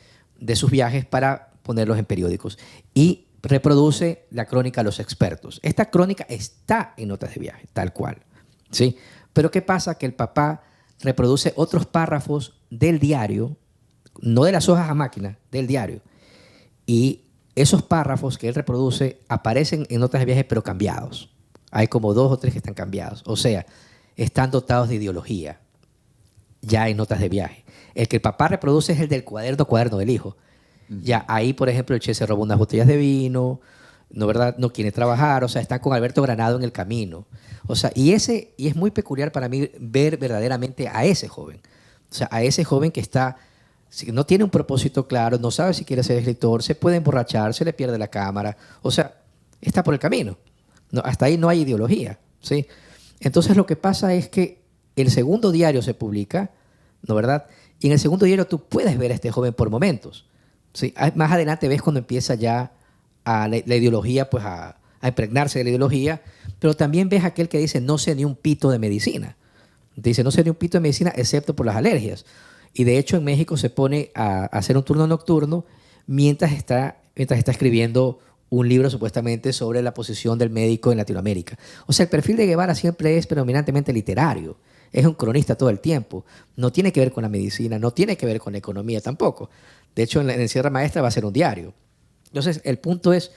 sus viajes para ponerlos en periódicos. Y reproduce la crónica de los expertos. Esta crónica está en Notas de Viaje, tal cual. ¿Sí? Pero ¿qué pasa? Que el papá reproduce otros párrafos del diario, no de las hojas a máquina, del diario. Y esos párrafos que él reproduce aparecen en Notas de Viaje, pero cambiados. Hay como 2 o 3 que están cambiados. O sea, están dotados de ideología, ya en Notas de Viaje. El que el papá reproduce es el del cuaderno del hijo. Ya ahí, por ejemplo, el Che se robó unas botellas de vino, ¿no, verdad? No quiere trabajar, o sea, están con Alberto Granado en el camino. O sea, y es muy peculiar para mí ver verdaderamente a ese joven. O sea, a ese joven que está, no tiene un propósito claro, no sabe si quiere ser escritor, se puede emborrachar, se le pierde la cámara. O sea, está por el camino. No, hasta ahí no hay ideología, ¿sí? Entonces lo que pasa es que el segundo diario se publica, ¿no, verdad? Y en el segundo diario tú puedes ver a este joven por momentos. ¿Sí? Más adelante ves cuando empieza ya la ideología, pues a impregnarse de la ideología, pero también ves aquel que dice no sé ni un pito de medicina. Dice no sé ni un pito de medicina excepto por las alergias. Y de hecho en México se pone a hacer un turno nocturno mientras está escribiendo un libro supuestamente sobre la posición del médico en Latinoamérica. O sea, el perfil de Guevara siempre es predominantemente literario. Es un cronista todo el tiempo. No tiene que ver con la medicina, no tiene que ver con la economía tampoco. De hecho, en Sierra Maestra va a ser un diario. Entonces, el punto es,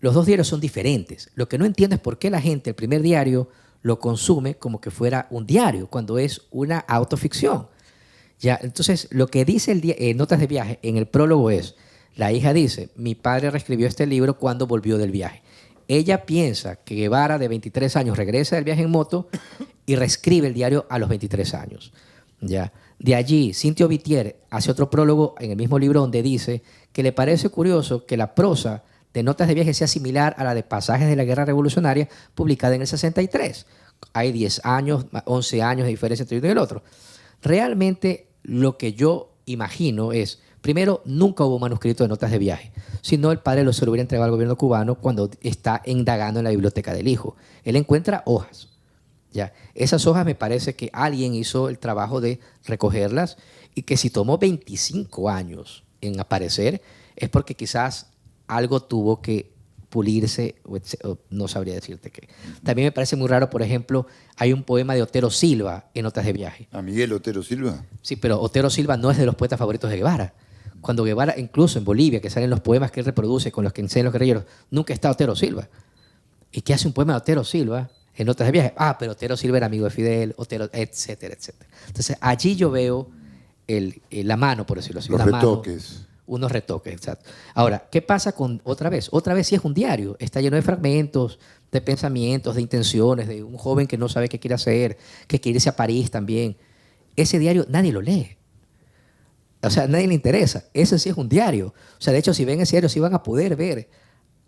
los 2 diarios son diferentes. Lo que no entiendo es por qué la gente, el primer diario, lo consume como que fuera un diario, cuando es una autoficción. Ya, entonces, lo que dice Notas de Viaje en el prólogo es, la hija dice, mi padre reescribió este libro cuando volvió del viaje. Ella piensa que Guevara, de 23 años, regresa del viaje en moto y reescribe el diario a los 23 años. ¿Ya? De allí, Cintio Vitier hace otro prólogo en el mismo libro donde dice que le parece curioso que la prosa de Notas de Viaje sea similar a la de Pasajes de la Guerra Revolucionaria publicada en el 63. Hay 10 años, 11 años de diferencia entre uno y el otro. Realmente lo que yo imagino es, primero, nunca hubo manuscrito de Notas de Viaje, sino el padre se lo hubiera entregado al gobierno cubano cuando está indagando en la biblioteca del hijo. Él encuentra hojas. Ya. Esas hojas me parece que alguien hizo el trabajo de recogerlas y que si tomó 25 años en aparecer es porque quizás algo tuvo que pulirse, o no sabría decirte qué. También me parece muy raro, por ejemplo, hay un poema de Otero Silva en Notas de Viaje. ¿A Miguel Otero Silva? Sí, pero Otero Silva no es de los poetas favoritos de Guevara. Cuando Guevara, incluso en Bolivia, que salen los poemas que él reproduce con los que enseñan los guerrilleros, nunca está Otero Silva. ¿Y qué hace un poema de Otero Silva en Notas de Viaje? Ah, pero Otero Silva era amigo de Fidel, Otero, etcétera, etcétera. Entonces, allí yo veo la mano, por decirlo así. Los retoques. Unos retoques, exacto. Ahora, ¿qué pasa con otra vez? Otra vez sí es un diario. Está lleno de fragmentos, de pensamientos, de intenciones, de un joven que no sabe qué quiere hacer, que quiere irse a París también. Ese diario nadie lo lee. O sea, a nadie le interesa. Ese sí es un diario. O sea, de hecho, si ven ese diario, sí van a poder ver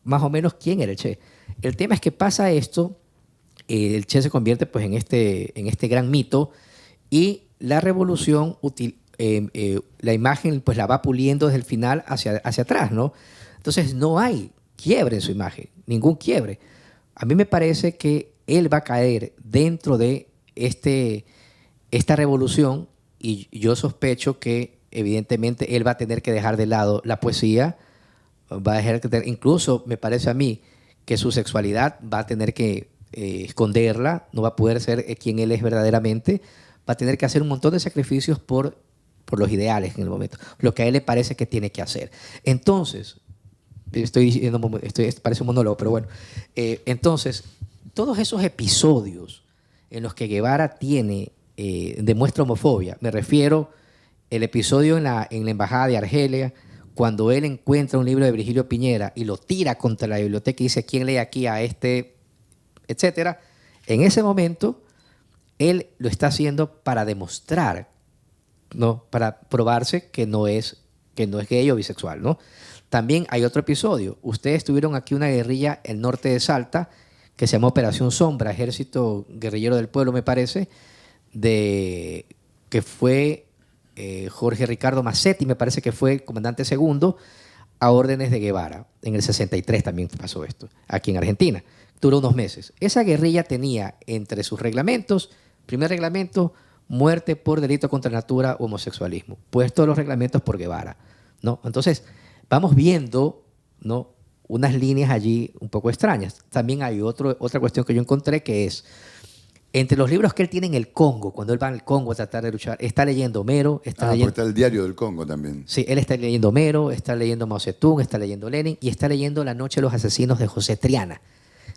más o menos quién era el Che. El tema es que pasa esto, el Che se convierte pues en este gran mito y la revolución la imagen pues la va puliendo desde el final hacia atrás, ¿no? Entonces no hay quiebre en su imagen, ningún quiebre. A mí me parece que él va a caer dentro de esta revolución y yo sospecho que evidentemente él va a tener que dejar de lado la poesía, va a dejar que incluso me parece a mí que su sexualidad va a tener que esconderla, no va a poder ser quien él es verdaderamente, va a tener que hacer un montón de sacrificios por los ideales en el momento, lo que a él le parece que tiene que hacer. Entonces, parece un monólogo, pero bueno, entonces, todos esos episodios en los que Guevara demuestra homofobia, me refiero el episodio en la embajada de Argelia, cuando él encuentra un libro de Virgilio Piñera y lo tira contra la biblioteca y dice, ¿quién lee aquí a este etcétera. En ese momento, él lo está haciendo para demostrar, ¿no? Para probarse que no es gay o bisexual, ¿no? También hay otro episodio. Ustedes tuvieron aquí una guerrilla en el norte de Salta que se llama Operación Sombra, Ejército Guerrillero del Pueblo, me parece, que fue Jorge Ricardo Massetti, me parece que fue el comandante segundo, a órdenes de Guevara. En el 63 también pasó esto, aquí en Argentina. Duró unos meses. Esa guerrilla tenía entre sus reglamentos, primer reglamento, muerte por delito contra la natura o homosexualismo, puestos los reglamentos por Guevara, ¿no? Entonces, vamos viendo, ¿no?, unas líneas allí un poco extrañas. También hay otra cuestión que yo encontré, que es, entre los libros que él tiene en el Congo, cuando él va al Congo a tratar de luchar, está leyendo Homero, porque está el Diario del Congo también. Sí, él está leyendo Homero, está leyendo Mao Zedong, está leyendo Lenin y está leyendo La Noche de los Asesinos de José Triana.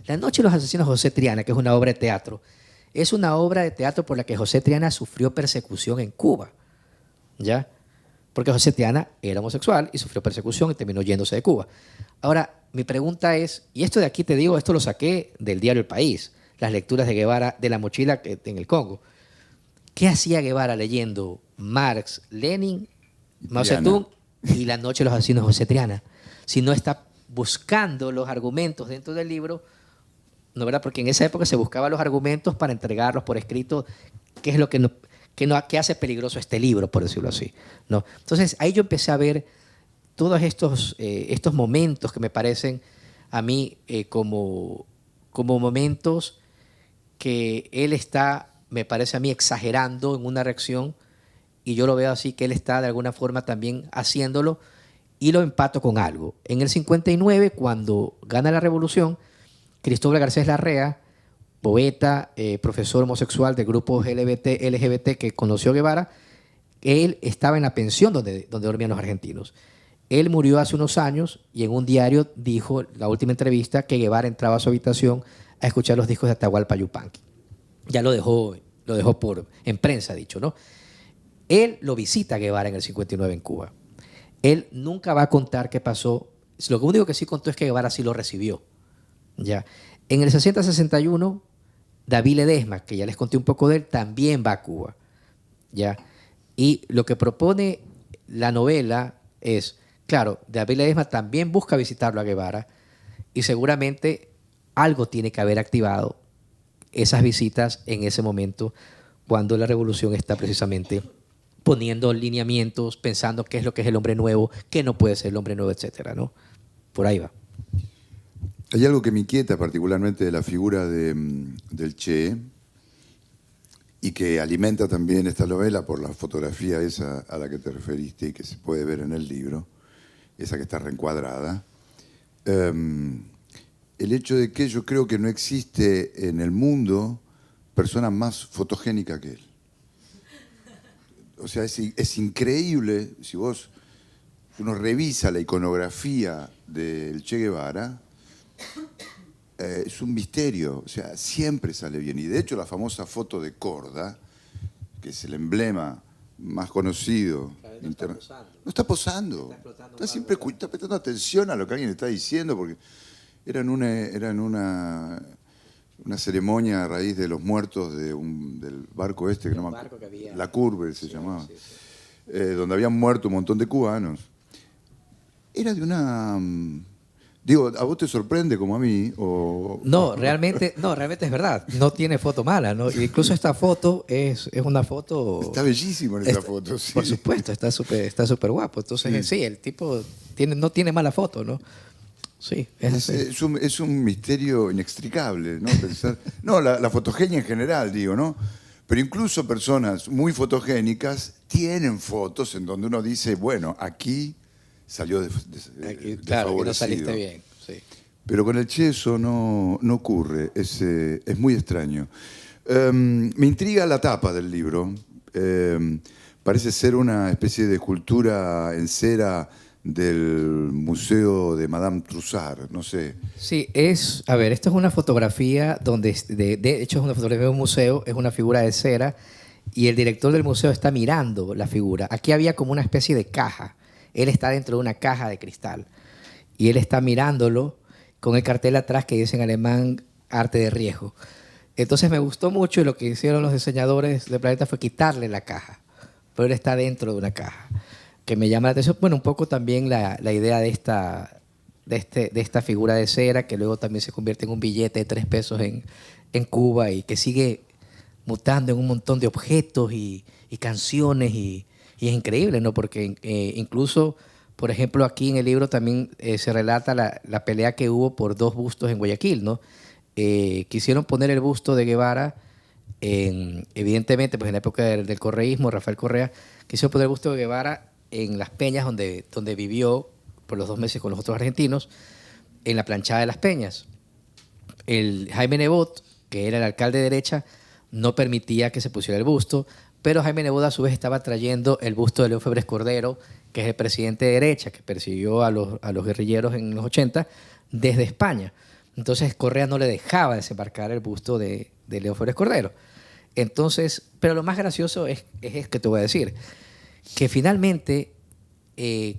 La Noche de los Asesinos de José Triana, que es una obra de teatro, es una obra de teatro por la que José Triana sufrió persecución en Cuba, ¿ya? Porque José Triana era homosexual y sufrió persecución y terminó yéndose de Cuba. Ahora, mi pregunta es, y esto de aquí te digo, esto lo saqué del diario El País, las lecturas de Guevara de la mochila en el Congo. ¿Qué hacía Guevara leyendo Marx, Lenin, Mao Zedong y La Noche de los Asesinos de José Triana? Si no está buscando los argumentos dentro del libro, ¿no, verdad? Porque en esa época se buscaban los argumentos para entregarlos por escrito, qué es lo que hace peligroso este libro, por decirlo así, ¿no? Entonces, ahí yo empecé a ver todos estos momentos que me parecen a mí como momentos que él está, me parece a mí, exagerando en una reacción, y yo lo veo así, que él está de alguna forma también haciéndolo, y lo empato con algo. En el 59, cuando gana la revolución, Cristóbal Garcés Larrea, poeta, profesor homosexual de grupos LGBT que conoció Guevara, él estaba en la pensión donde dormían los argentinos. Él murió hace unos años y en un diario dijo, la última entrevista, que Guevara entraba a su habitación a escuchar los discos de Atahualpa Yupanqui. Ya lo dejó en prensa, dicho, ¿no? Él lo visita a Guevara en el 59 en Cuba. Él nunca va a contar qué pasó. Lo único que sí contó es que Guevara sí lo recibió. ¿Ya? En el 60-61, David Ledesma, que ya les conté un poco de él, también va a Cuba. ¿Ya? Y lo que propone la novela es, claro, David Ledesma también busca visitarlo a Guevara y seguramente algo tiene que haber activado esas visitas en ese momento cuando la revolución está precisamente poniendo lineamientos, pensando qué es lo que es el hombre nuevo, qué no puede ser el hombre nuevo, etcétera, ¿no? Por ahí va. Hay algo que me inquieta particularmente de la figura del Che y que alimenta también esta novela por la fotografía esa a la que te referiste y que se puede ver en el libro, esa que está reencuadrada. El hecho de que yo creo que no existe en el mundo persona más fotogénica que él. O sea, es increíble, si uno revisa la iconografía del Che Guevara, es un misterio, o sea, siempre sale bien. Y de hecho la famosa foto de Korda, que es el emblema más conocido. No está posando. Está siempre prestando atención a lo que alguien está diciendo, porque era en una ceremonia a raíz de los muertos del barco este, La Curve se llamaba, sí. Donde habían muerto un montón de cubanos. Era de una... Digo, ¿a vos te sorprende como a mí? No, realmente es verdad. No tiene foto mala, ¿no? Incluso esta foto es una foto... Está bellísima esa foto, sí. Por supuesto, está súper guapo. Entonces, sí, el tipo no tiene mala foto, ¿no? Sí, es un misterio inextricable, ¿no? Pensar, no, la fotogenia en general, digo, ¿no? Pero incluso personas muy fotogénicas tienen fotos en donde uno dice, bueno, aquí salió claro, que no desfavorecido. saliste bien, sí. Pero con el Che eso no ocurre, es muy extraño. Me intriga la tapa del libro. Parece ser una especie de escultura en cera del Museo de Madame Tussauds, no sé. Sí, esto es una fotografía donde, de hecho es una fotografía de un museo, es una figura de cera y el director del museo está mirando la figura. Aquí había como una especie de caja. Él está dentro de una caja de cristal y él está mirándolo con el cartel atrás que dice en alemán arte de riesgo. Entonces me gustó mucho y lo que hicieron los diseñadores de Planeta fue quitarle la caja, pero él está dentro de una caja, que me llama la atención. Bueno, un poco también la idea de esta figura de cera, que luego también se convierte en un billete de 3 pesos en Cuba y que sigue mutando en un montón de objetos y canciones y es increíble, ¿no? Porque incluso, por ejemplo, aquí en el libro también se relata la pelea que hubo por 2 bustos en Guayaquil, ¿no? Quisieron poner el busto de Guevara, evidentemente, pues en la época del correísmo, Rafael Correa, quisieron poner el busto de Guevara en Las Peñas, donde vivió por los 2 meses con los otros argentinos, en la planchada de Las Peñas. El Jaime Nebot, que era el alcalde de derecha, no permitía que se pusiera el busto, pero Jaime Nebot a su vez estaba trayendo el busto de León Febres Cordero, que es el presidente de derecha, que persiguió a los guerrilleros en los 80 desde España. Entonces Correa no le dejaba desembarcar el busto de León Febres Cordero. Entonces, pero lo más gracioso es que te voy a decir, que finalmente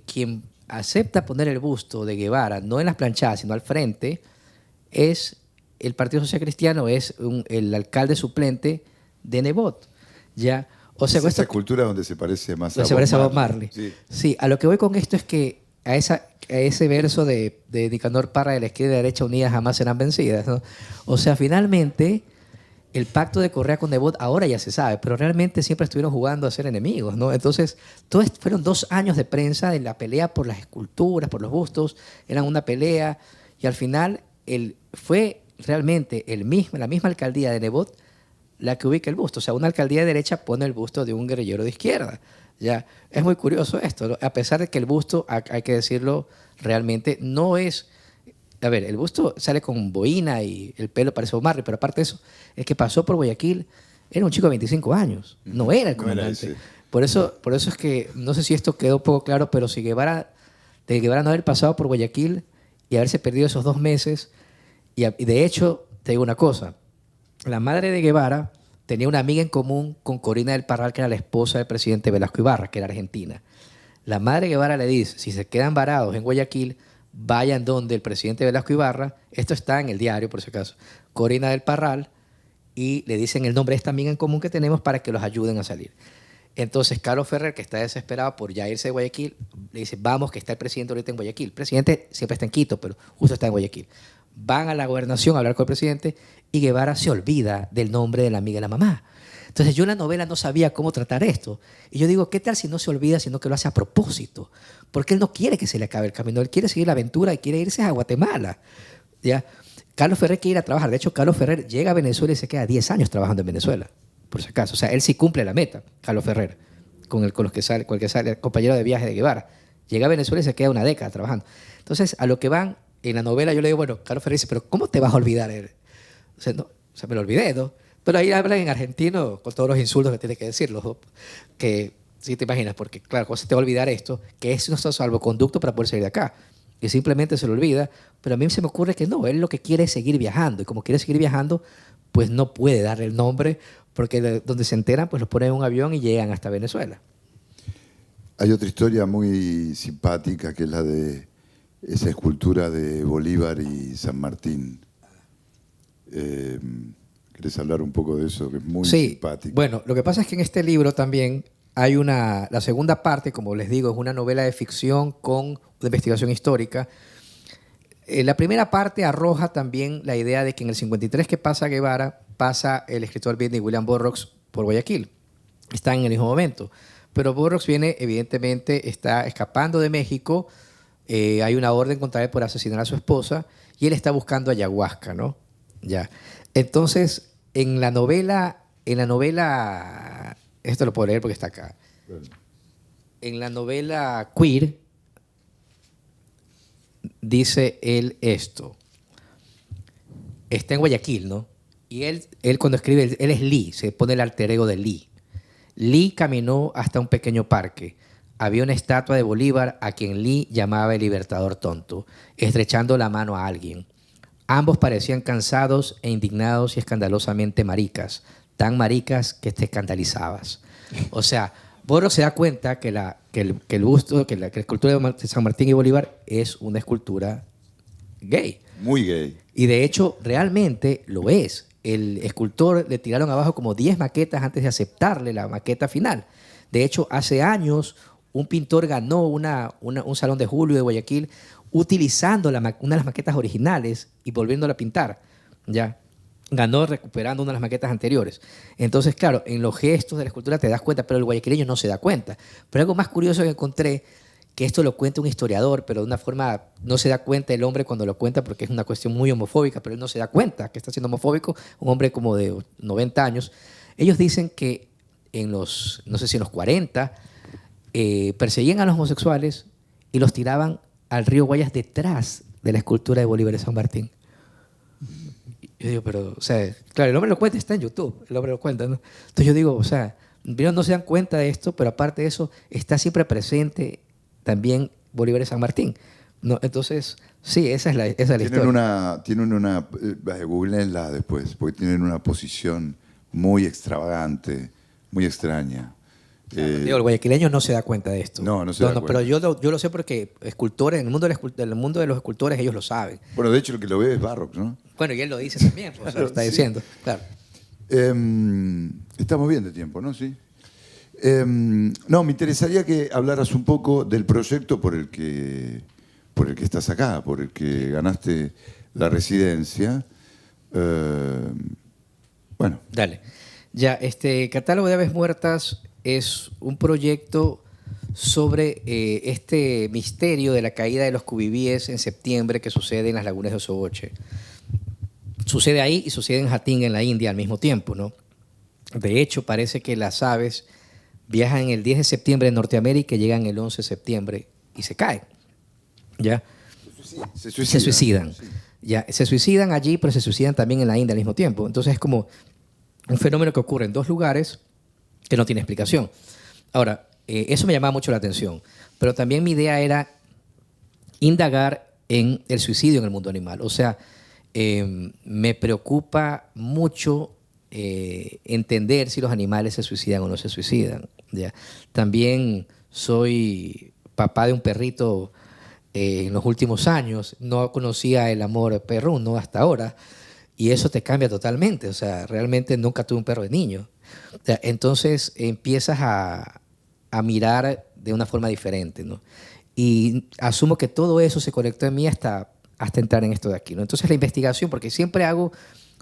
quien acepta poner el busto de Guevara, no en las planchadas, sino al frente, es el Partido Social Cristiano, es el alcalde suplente de Nebot. ¿Ya? O sea, es esa cultura donde se parece más a Bob Marley. Sí, a lo que voy con esto es que a ese verso de Nicanor Parra de la izquierda y la derecha unidas jamás serán vencidas, ¿no? O sea, finalmente el pacto de Correa con Nebot ahora ya se sabe, pero realmente siempre estuvieron jugando a ser enemigos, ¿no? Entonces, fueron 2 años de prensa de la pelea por las esculturas, por los bustos, eran una pelea y al final fue realmente la misma alcaldía de Nebot la que ubica el busto. O sea, una alcaldía de derecha pone el busto de un guerrillero de izquierda. Ya, es muy curioso esto, ¿no? A pesar de que el busto, hay que decirlo, realmente no es... A ver, el busto sale con boina y el pelo parece Bob Marley, pero aparte de eso, el que pasó por Guayaquil era un chico de 25 años, no era el comandante. No era por eso es que, no sé si esto quedó un poco claro, pero si Guevara no haber pasado por Guayaquil y haberse perdido esos 2 meses, y de hecho, te digo una cosa, la madre de Guevara tenía una amiga en común con Corina del Parral, que era la esposa del presidente Velasco Ibarra, que era argentina. La madre de Guevara le dice, si se quedan varados en Guayaquil, vayan donde el presidente Velasco Ibarra, esto está en el diario por si acaso, Corina del Parral, y le dicen el nombre de esta amiga en común que tenemos para que los ayuden a salir. Entonces Carlos Ferrer, que está desesperado por ya irse de Guayaquil, le dice, vamos, que está el presidente ahorita en Guayaquil. El presidente siempre está en Quito, pero justo está en Guayaquil. Van a la gobernación a hablar con el presidente y Guevara se olvida del nombre de la amiga de la mamá. Entonces yo en la novela no sabía cómo tratar esto. Y yo digo, ¿qué tal si no se olvida, sino que lo hace a propósito? Porque él no quiere que se le acabe el camino. Él quiere seguir la aventura y quiere irse a Guatemala. ¿Ya? Carlos Ferrer quiere ir a trabajar. De hecho, Carlos Ferrer llega a Venezuela y se queda 10 años trabajando en Venezuela, por si acaso. O sea, él sí cumple la meta, Carlos Ferrer, con el que sale, el compañero de viaje de Guevara. Llega a Venezuela y se queda una década trabajando. Entonces, a lo que van, en la novela yo le digo, bueno, Carlos Ferrer dice, pero ¿cómo te vas a olvidar él? O sea, me lo olvidé, ¿no? Pero ahí hablan en argentino con todos los insultos que tiene que decirlo, que sí te imaginas, porque claro, ¿cómo se te va a olvidar esto? Que es nuestro salvoconducto para poder salir de acá. Y simplemente se lo olvida, pero a mí se me ocurre que no, él lo que quiere es seguir viajando, y como quiere seguir viajando, pues no puede darle el nombre, porque donde se enteran, pues los ponen en un avión y llegan hasta Venezuela. Hay otra historia muy simpática, que es la de esa escultura de Bolívar y San Martín. ¿Querés hablar un poco de eso? Que es muy simpático. Bueno, lo que pasa es que en este libro también hay la segunda parte, como les digo, es una novela de ficción con una investigación histórica. La primera parte arroja también la idea de que en el 53 que pasa Guevara, pasa el escritor viene William Burroughs por Guayaquil. Están en el mismo momento. Pero Burroughs viene, evidentemente, está escapando de México. Hay una orden contra él por asesinar a su esposa y él está buscando ayahuasca, ¿no? Ya. Entonces, en la novela, esto lo puedo leer porque está acá. Bueno. En la novela Queer, dice él esto. Está en Guayaquil, ¿no? Y él cuando escribe, él es Lee, se pone el alter ego de Lee. Lee caminó hasta un pequeño parque. Había una estatua de Bolívar a quien Lee llamaba el libertador tonto, estrechando la mano a alguien. Ambos parecían cansados e indignados y escandalosamente maricas, tan maricas que te escandalizabas. O sea, Burroughs se da cuenta que la escultura de San Martín y Bolívar es una escultura gay. Muy gay. Y de hecho, realmente lo es. El escultor le tiraron abajo como 10 maquetas antes de aceptarle la maqueta final. De hecho, hace años un pintor ganó un Salón de Julio de Guayaquil utilizando una de las maquetas originales y volviéndola a pintar. ¿Ya? Ganó recuperando una de las maquetas anteriores. Entonces, claro, en los gestos de la escultura te das cuenta, pero el guayaquileño no se da cuenta. Pero algo más curioso que encontré, que esto lo cuenta un historiador, pero de una forma no se da cuenta el hombre cuando lo cuenta porque es una cuestión muy homofóbica, pero él no se da cuenta que está siendo homofóbico, un hombre como de 90 años. Ellos dicen que en los, no sé si en los 40, perseguían a los homosexuales y los tiraban al río Guayas detrás de la escultura de Bolívar de San Martín. Yo digo, pero, o sea, claro, el hombre lo cuenta, está en YouTube, el hombre lo cuenta, ¿no? Entonces yo digo, o sea, ellos no se dan cuenta de esto, pero aparte de eso, está siempre presente también Bolívar de San Martín, ¿no? Entonces, sí, esa es la historia. Tienen una, googleenla después, porque tienen una posición muy extravagante, muy extraña. Digo, el guayaquileño no se da cuenta de esto. No se da cuenta. Pero yo lo sé porque escultores, en el mundo de los escultores, ellos lo saben. Bueno, de hecho, el que lo ve es Barrocs, ¿no? Bueno, y él lo dice también, pues, Claro, lo está sí. diciendo. Claro. Estamos bien de tiempo, ¿no? Sí. No, me interesaría que hablaras un poco del proyecto por el que estás acá, por el que ganaste la residencia. Bueno. Dale. Ya, Catálogo de Aves Muertas es un proyecto sobre este misterio de la caída de los cubibíes en septiembre que sucede en las lagunas de Osoboche. Sucede ahí y sucede en Hatín, en la India, al mismo tiempo, ¿no? De hecho, parece que las aves viajan el 10 de septiembre en Norteamérica y llegan el 11 de septiembre y se caen. ¿Ya? Se suicidan. Sí. Ya, se suicidan allí, pero se suicidan también en la India al mismo tiempo. Entonces es como un fenómeno que ocurre en dos lugares que no tiene explicación. Ahora, eso me llamaba mucho la atención, pero también mi idea era indagar en el suicidio en el mundo animal. O sea, me preocupa mucho entender si los animales se suicidan o no se suicidan. ¿Ya? También soy papá de un perrito en los últimos años, no conocía el amor perruno hasta ahora, y eso te cambia totalmente. O sea, realmente nunca tuve un perro de niño. O sea, entonces empiezas a mirar de una forma diferente, ¿no? Y asumo que todo eso se conectó en mí hasta entrar en esto de aquí, ¿no? Entonces la investigación, porque siempre hago,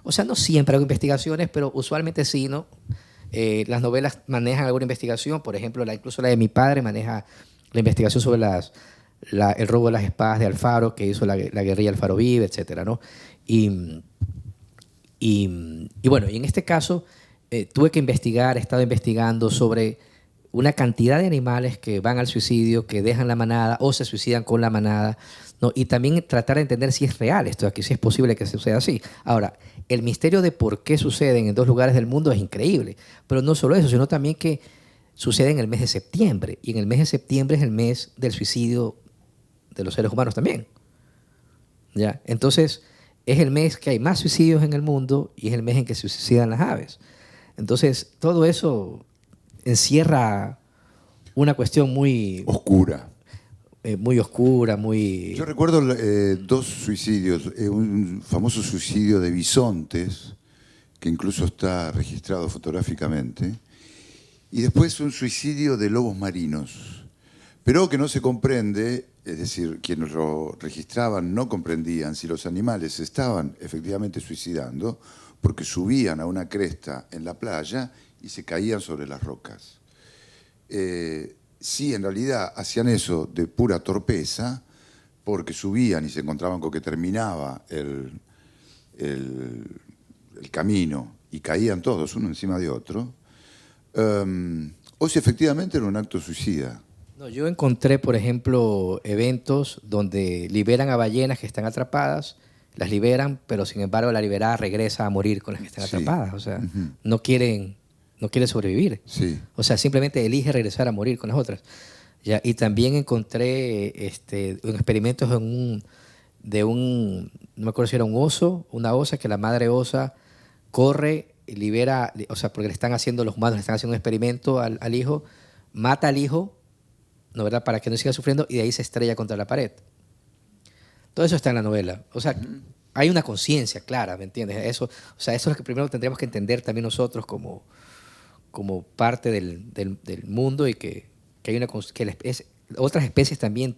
o sea, no siempre hago investigaciones, pero usualmente sí, ¿no? Las novelas manejan alguna investigación, por ejemplo, incluso la de mi padre maneja la investigación sobre el robo de las espadas de Alfaro, que hizo la guerrilla Alfaro Vive, etcétera, ¿no? Y bueno, y en este caso tuve que investigar, he estado investigando sobre una cantidad de animales que van al suicidio, que dejan la manada o se suicidan con la manada, ¿no? Y también tratar de entender si es real esto aquí, si es posible que suceda así. Ahora, el misterio de por qué suceden en dos lugares del mundo es increíble, pero no solo eso, sino también que sucede en el mes de septiembre, y en el mes de septiembre es el mes del suicidio de los seres humanos también. ¿Ya? Entonces, es el mes que hay más suicidios en el mundo y es el mes en que se suicidan las aves. Entonces, todo eso encierra una cuestión muy oscura. Muy oscura, muy... Yo recuerdo dos suicidios. Un famoso suicidio de bisontes, que incluso está registrado fotográficamente, y después un suicidio de lobos marinos, pero que no se comprende, es decir, quienes lo registraban no comprendían si los animales se estaban efectivamente suicidando porque subían a una cresta en la playa y se caían sobre las rocas. Sí, en realidad hacían eso de pura torpeza, porque subían y se encontraban con que terminaba el camino y caían todos uno encima de otro, o si efectivamente era un acto suicida. No, yo encontré, por ejemplo, eventos donde liberan a ballenas que están atrapadas, las liberan, pero sin embargo la liberada regresa a morir con las que están atrapadas. O sea, no quieren sobrevivir. Sí. O sea, simplemente elige regresar a morir con las otras. ¿Ya? Y también encontré experimentos de un, no me acuerdo si era un oso, una osa, que la madre osa corre, libera, o sea, porque los humanos le están haciendo un experimento al hijo, mata al hijo, ¿no, verdad?, para que no siga sufriendo, y de ahí se estrella contra la pared. Todo eso está en la novela. O sea, hay una conciencia clara, ¿me entiendes? Eso, o sea, eso es lo que primero tendríamos que entender también nosotros como parte del mundo, y que hay otras especies también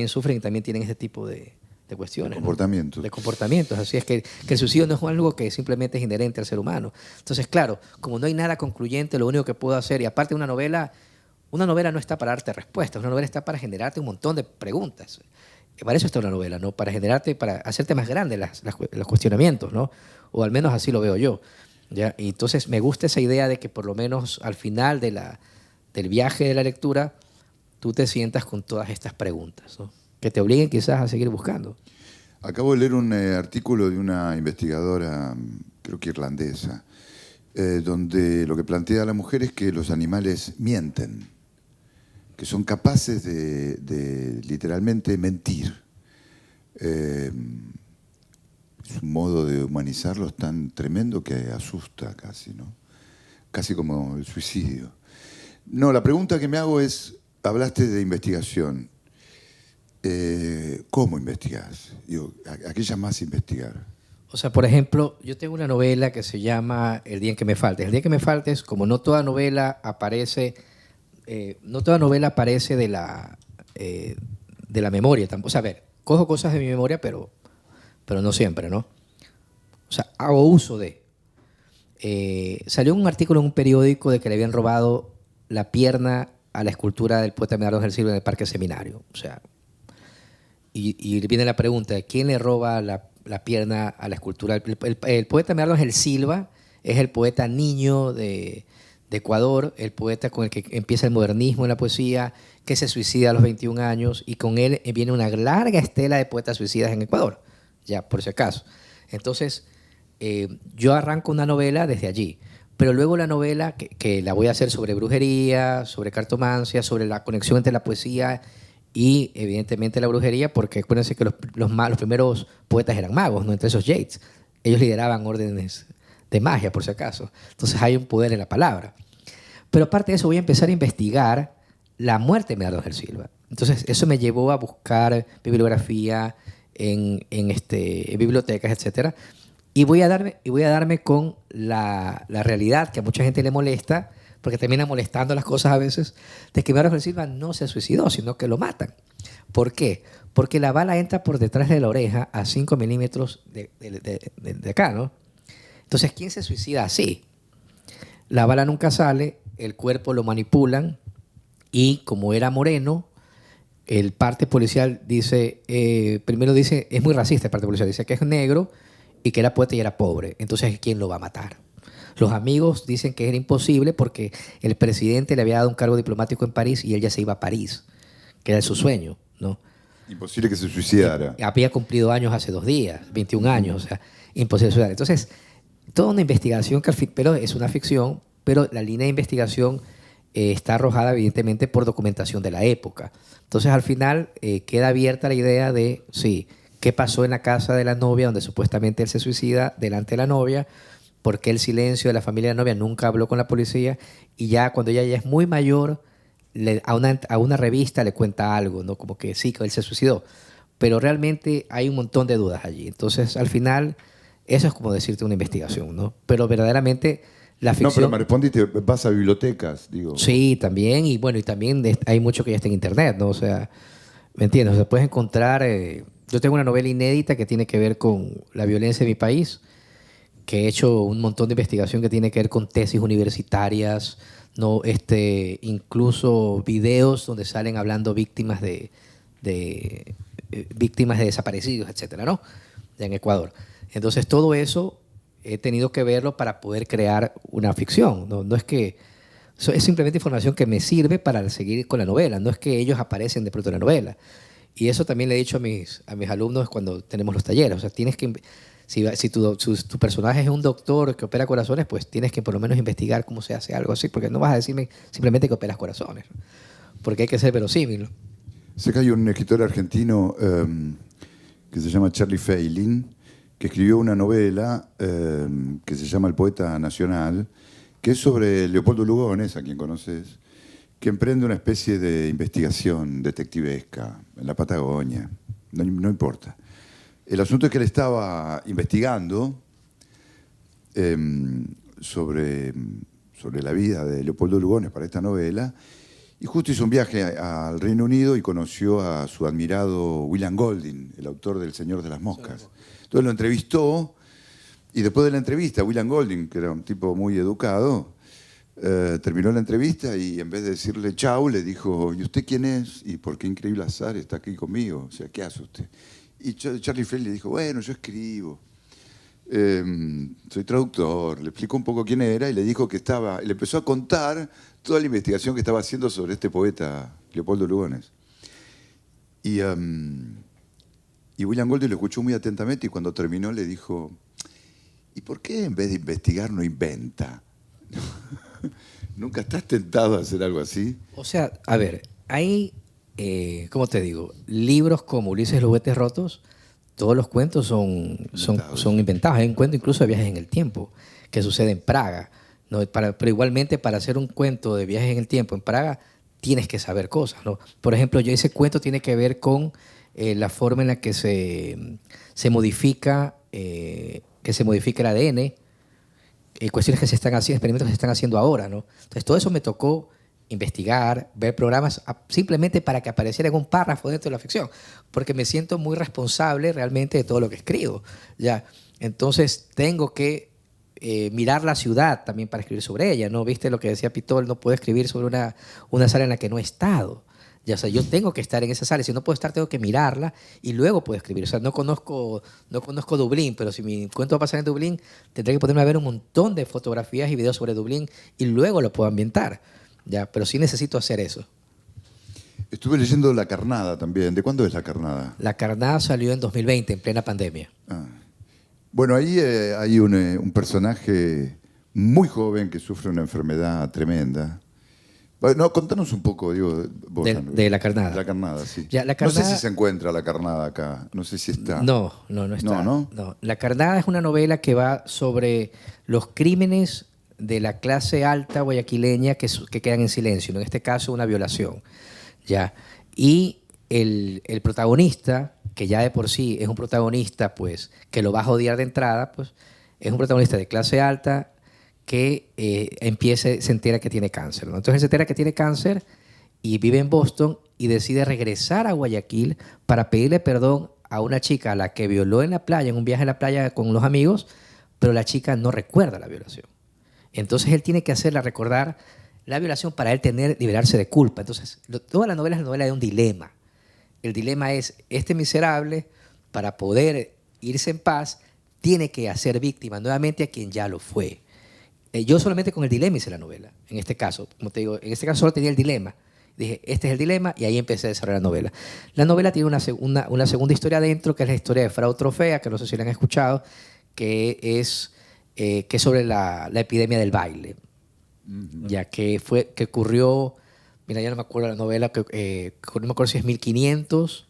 sufren y también tienen este tipo de cuestiones. Comportamientos. ¿No? De comportamientos. Así es que el suicidio no es algo que simplemente es inherente al ser humano. Entonces, claro, como no hay nada concluyente, lo único que puedo hacer, y aparte una novela no está para darte respuestas, una novela está para generarte un montón de preguntas. Para eso está una novela, ¿no? Para hacerte más grandes los cuestionamientos, ¿no? O al menos así lo veo yo. ¿Ya? Y entonces me gusta esa idea de que por lo menos al final del viaje de la lectura tú te sientas con todas estas preguntas, ¿no? Que te obliguen quizás a seguir buscando. Acabo de leer un artículo de una investigadora, creo que irlandesa, donde lo que plantea la mujer es que los animales mienten, que son capaces de literalmente mentir. Es un modo de humanizarlos tan tremendo que asusta casi, ¿no? Casi como el suicidio. No, la pregunta que me hago es, hablaste de investigación. ¿Cómo investigás? Digo, ¿a qué llamás investigar? O sea, por ejemplo, yo tengo una novela que se llama El día en que me faltes. El día en que me faltes, como no toda novela aparece de la memoria. O sea, a ver, cojo cosas de mi memoria, pero no siempre, ¿no? O sea, hago uso de. Salió un artículo en un periódico de que le habían robado la pierna a la escultura del poeta Medardo del Silva en el Parque Seminario. O sea, y viene la pregunta, ¿quién le roba la pierna a la escultura? El poeta Medardo del Silva es el poeta niño de Ecuador, el poeta con el que empieza el modernismo en la poesía, que se suicida a los 21 años, y con él viene una larga estela de poetas suicidas en Ecuador, ya por si acaso. Entonces, yo arranco una novela desde allí, pero luego la novela, que la voy a hacer sobre brujería, sobre cartomancia, sobre la conexión entre la poesía y evidentemente la brujería, porque acuérdense que los primeros poetas eran magos, ¿no? Entre esos Yeats. Ellos lideraban órdenes de magia, por si acaso. Entonces hay un poder en la palabra. Pero aparte de eso, voy a empezar a investigar la muerte de Medardo del Silva. Entonces eso me llevó a buscar bibliografía en bibliotecas, etcétera. Y voy a darme con la realidad que a mucha gente le molesta, porque termina molestando las cosas a veces, de que Medardo del Silva no se suicidó, sino que lo matan. ¿Por qué? Porque la bala entra por detrás de la oreja a 5 milímetros de acá, ¿no? Entonces, ¿quién se suicida así? La bala nunca sale, el cuerpo lo manipulan, y como era moreno, el parte policial dice, primero dice, es muy racista el parte policial, dice que es negro y que era poeta y era pobre. Entonces, ¿quién lo va a matar? Los amigos dicen que era imposible porque el presidente le había dado un cargo diplomático en París y él ya se iba a París, que era su sueño, ¿no? Imposible que se suicidara. Había cumplido años hace 2 días, 21 años, o sea, imposible suicidar. Entonces, toda una investigación, pero es una ficción, pero la línea de investigación está arrojada evidentemente por documentación de la época. Entonces, al final queda abierta la idea de, sí, qué pasó en la casa de la novia, donde supuestamente él se suicida delante de la novia, por qué el silencio de la familia de la novia nunca habló con la policía, y ya cuando ella ya es muy mayor, a una revista le cuenta algo, ¿no? Como que sí, que él se suicidó. Pero realmente hay un montón de dudas allí. Entonces, al final, eso es como decirte una investigación, ¿no? Pero verdaderamente la ficción... No, pero me respondiste, vas a bibliotecas, digo. Sí, también, y bueno, y también hay mucho que ya está en internet, ¿no? O sea, ¿me entiendes? O sea, puedes encontrar... yo tengo una novela inédita que tiene que ver con la violencia de mi país, que he hecho un montón de investigación que tiene que ver con tesis universitarias, ¿no? Incluso videos donde salen hablando víctimas de desaparecidos, etcétera, ¿no? En Ecuador. Entonces, todo eso he tenido que verlo para poder crear una ficción. No es que... es simplemente información que me sirve para seguir con la novela. No es que ellos aparecen de pronto en la novela. Y eso también le he dicho a mis alumnos cuando tenemos los talleres. O sea, tienes que... Si tu personaje es un doctor que opera corazones, pues tienes que por lo menos investigar cómo se hace algo así, porque no vas a decirme simplemente que operas corazones, porque hay que ser verosímil. Sé que hay un escritor argentino que se llama Charlie Feiling, que escribió una novela que se llama El Poeta Nacional, que es sobre Leopoldo Lugones, a quien conoces, que emprende una especie de investigación detectivesca en la Patagonia, no importa. El asunto es que él estaba investigando sobre la vida de Leopoldo Lugones para esta novela, y justo hizo un viaje al Reino Unido y conoció a su admirado William Golding, el autor del Señor de las Moscas. Entonces lo entrevistó, y después de la entrevista, William Golding, que era un tipo muy educado, terminó la entrevista y en vez de decirle chau, le dijo, ¿y usted quién es? Y por qué increíble azar está aquí conmigo. O sea, ¿qué hace usted? Y Charlie Frey le dijo, bueno, yo escribo. Soy traductor. Le explicó un poco quién era y le dijo que estaba... Le empezó a contar toda la investigación que estaba haciendo sobre este poeta, Leopoldo Lugones. Y William Golding lo escuchó muy atentamente y cuando terminó le dijo, ¿y por qué en vez de investigar no inventa? ¿Nunca estás tentado a hacer algo así? O sea, a ver, hay, ¿cómo te digo? Libros como Ulises y los juguetes rotos, todos los cuentos son inventados. Hay un cuento incluso de viajes en el tiempo que sucede en Praga, ¿no? Pero igualmente para hacer un cuento de viajes en el tiempo en Praga tienes que saber cosas, ¿no? Por ejemplo, ese cuento tiene que ver con la forma en la que se modifica el ADN, cuestiones que se están haciendo, experimentos que se están haciendo ahora, ¿no? Entonces todo eso me tocó investigar, ver programas simplemente para que apareciera en un párrafo dentro de la ficción, porque me siento muy responsable realmente de todo lo que escribo, ¿ya? Entonces tengo que mirar la ciudad también para escribir sobre ella, ¿no? ¿Viste lo que decía Pitol? No puedo escribir sobre una sala en la que no he estado. Ya, o sea, yo tengo que estar en esa sala, si no puedo estar tengo que mirarla y luego puedo escribir. O sea, no conozco Dublín, pero si mi cuento va a pasar en Dublín, tendré que ponerme a ver un montón de fotografías y videos sobre Dublín y luego lo puedo ambientar. Ya, pero sí necesito hacer eso. Estuve leyendo La Carnada también. ¿De cuándo es La Carnada? La Carnada salió en 2020, en plena pandemia. Bueno, ahí hay un personaje muy joven que sufre una enfermedad tremenda. No, contanos un poco, digo, vos, de La Carnada. La Carnada, sí. Ya, La Carnada, no sé si se encuentra La Carnada acá, no sé si está. No está. No. La Carnada es una novela que va sobre los crímenes de la clase alta guayaquileña que quedan en silencio, ¿no? En este caso una violación, ¿ya? Y el protagonista, que ya de por sí es un protagonista pues, que lo vas a odiar de entrada, pues, es un protagonista de clase alta que se entera que tiene cáncer, ¿no? Entonces él se entera que tiene cáncer y vive en Boston y decide regresar a Guayaquil para pedirle perdón a una chica a la que violó en la playa, en un viaje a la playa con unos amigos, pero la chica no recuerda la violación. Entonces él tiene que hacerla recordar la violación para él liberarse de culpa. Entonces toda la novela es la novela de un dilema. El dilema es, este miserable, para poder irse en paz, tiene que hacer víctima nuevamente a quien ya lo fue. Yo solamente con el dilema hice la novela, en este caso. Como te digo, en este caso solo tenía el dilema. Dije, este es el dilema, y ahí empecé a desarrollar la novela. La novela tiene una segunda historia adentro, que es la historia de Frau Trofea, que no sé si la han escuchado, que es sobre la epidemia del baile. Ya que ocurrió, mira, ya no me acuerdo la novela, no me acuerdo si es 1500,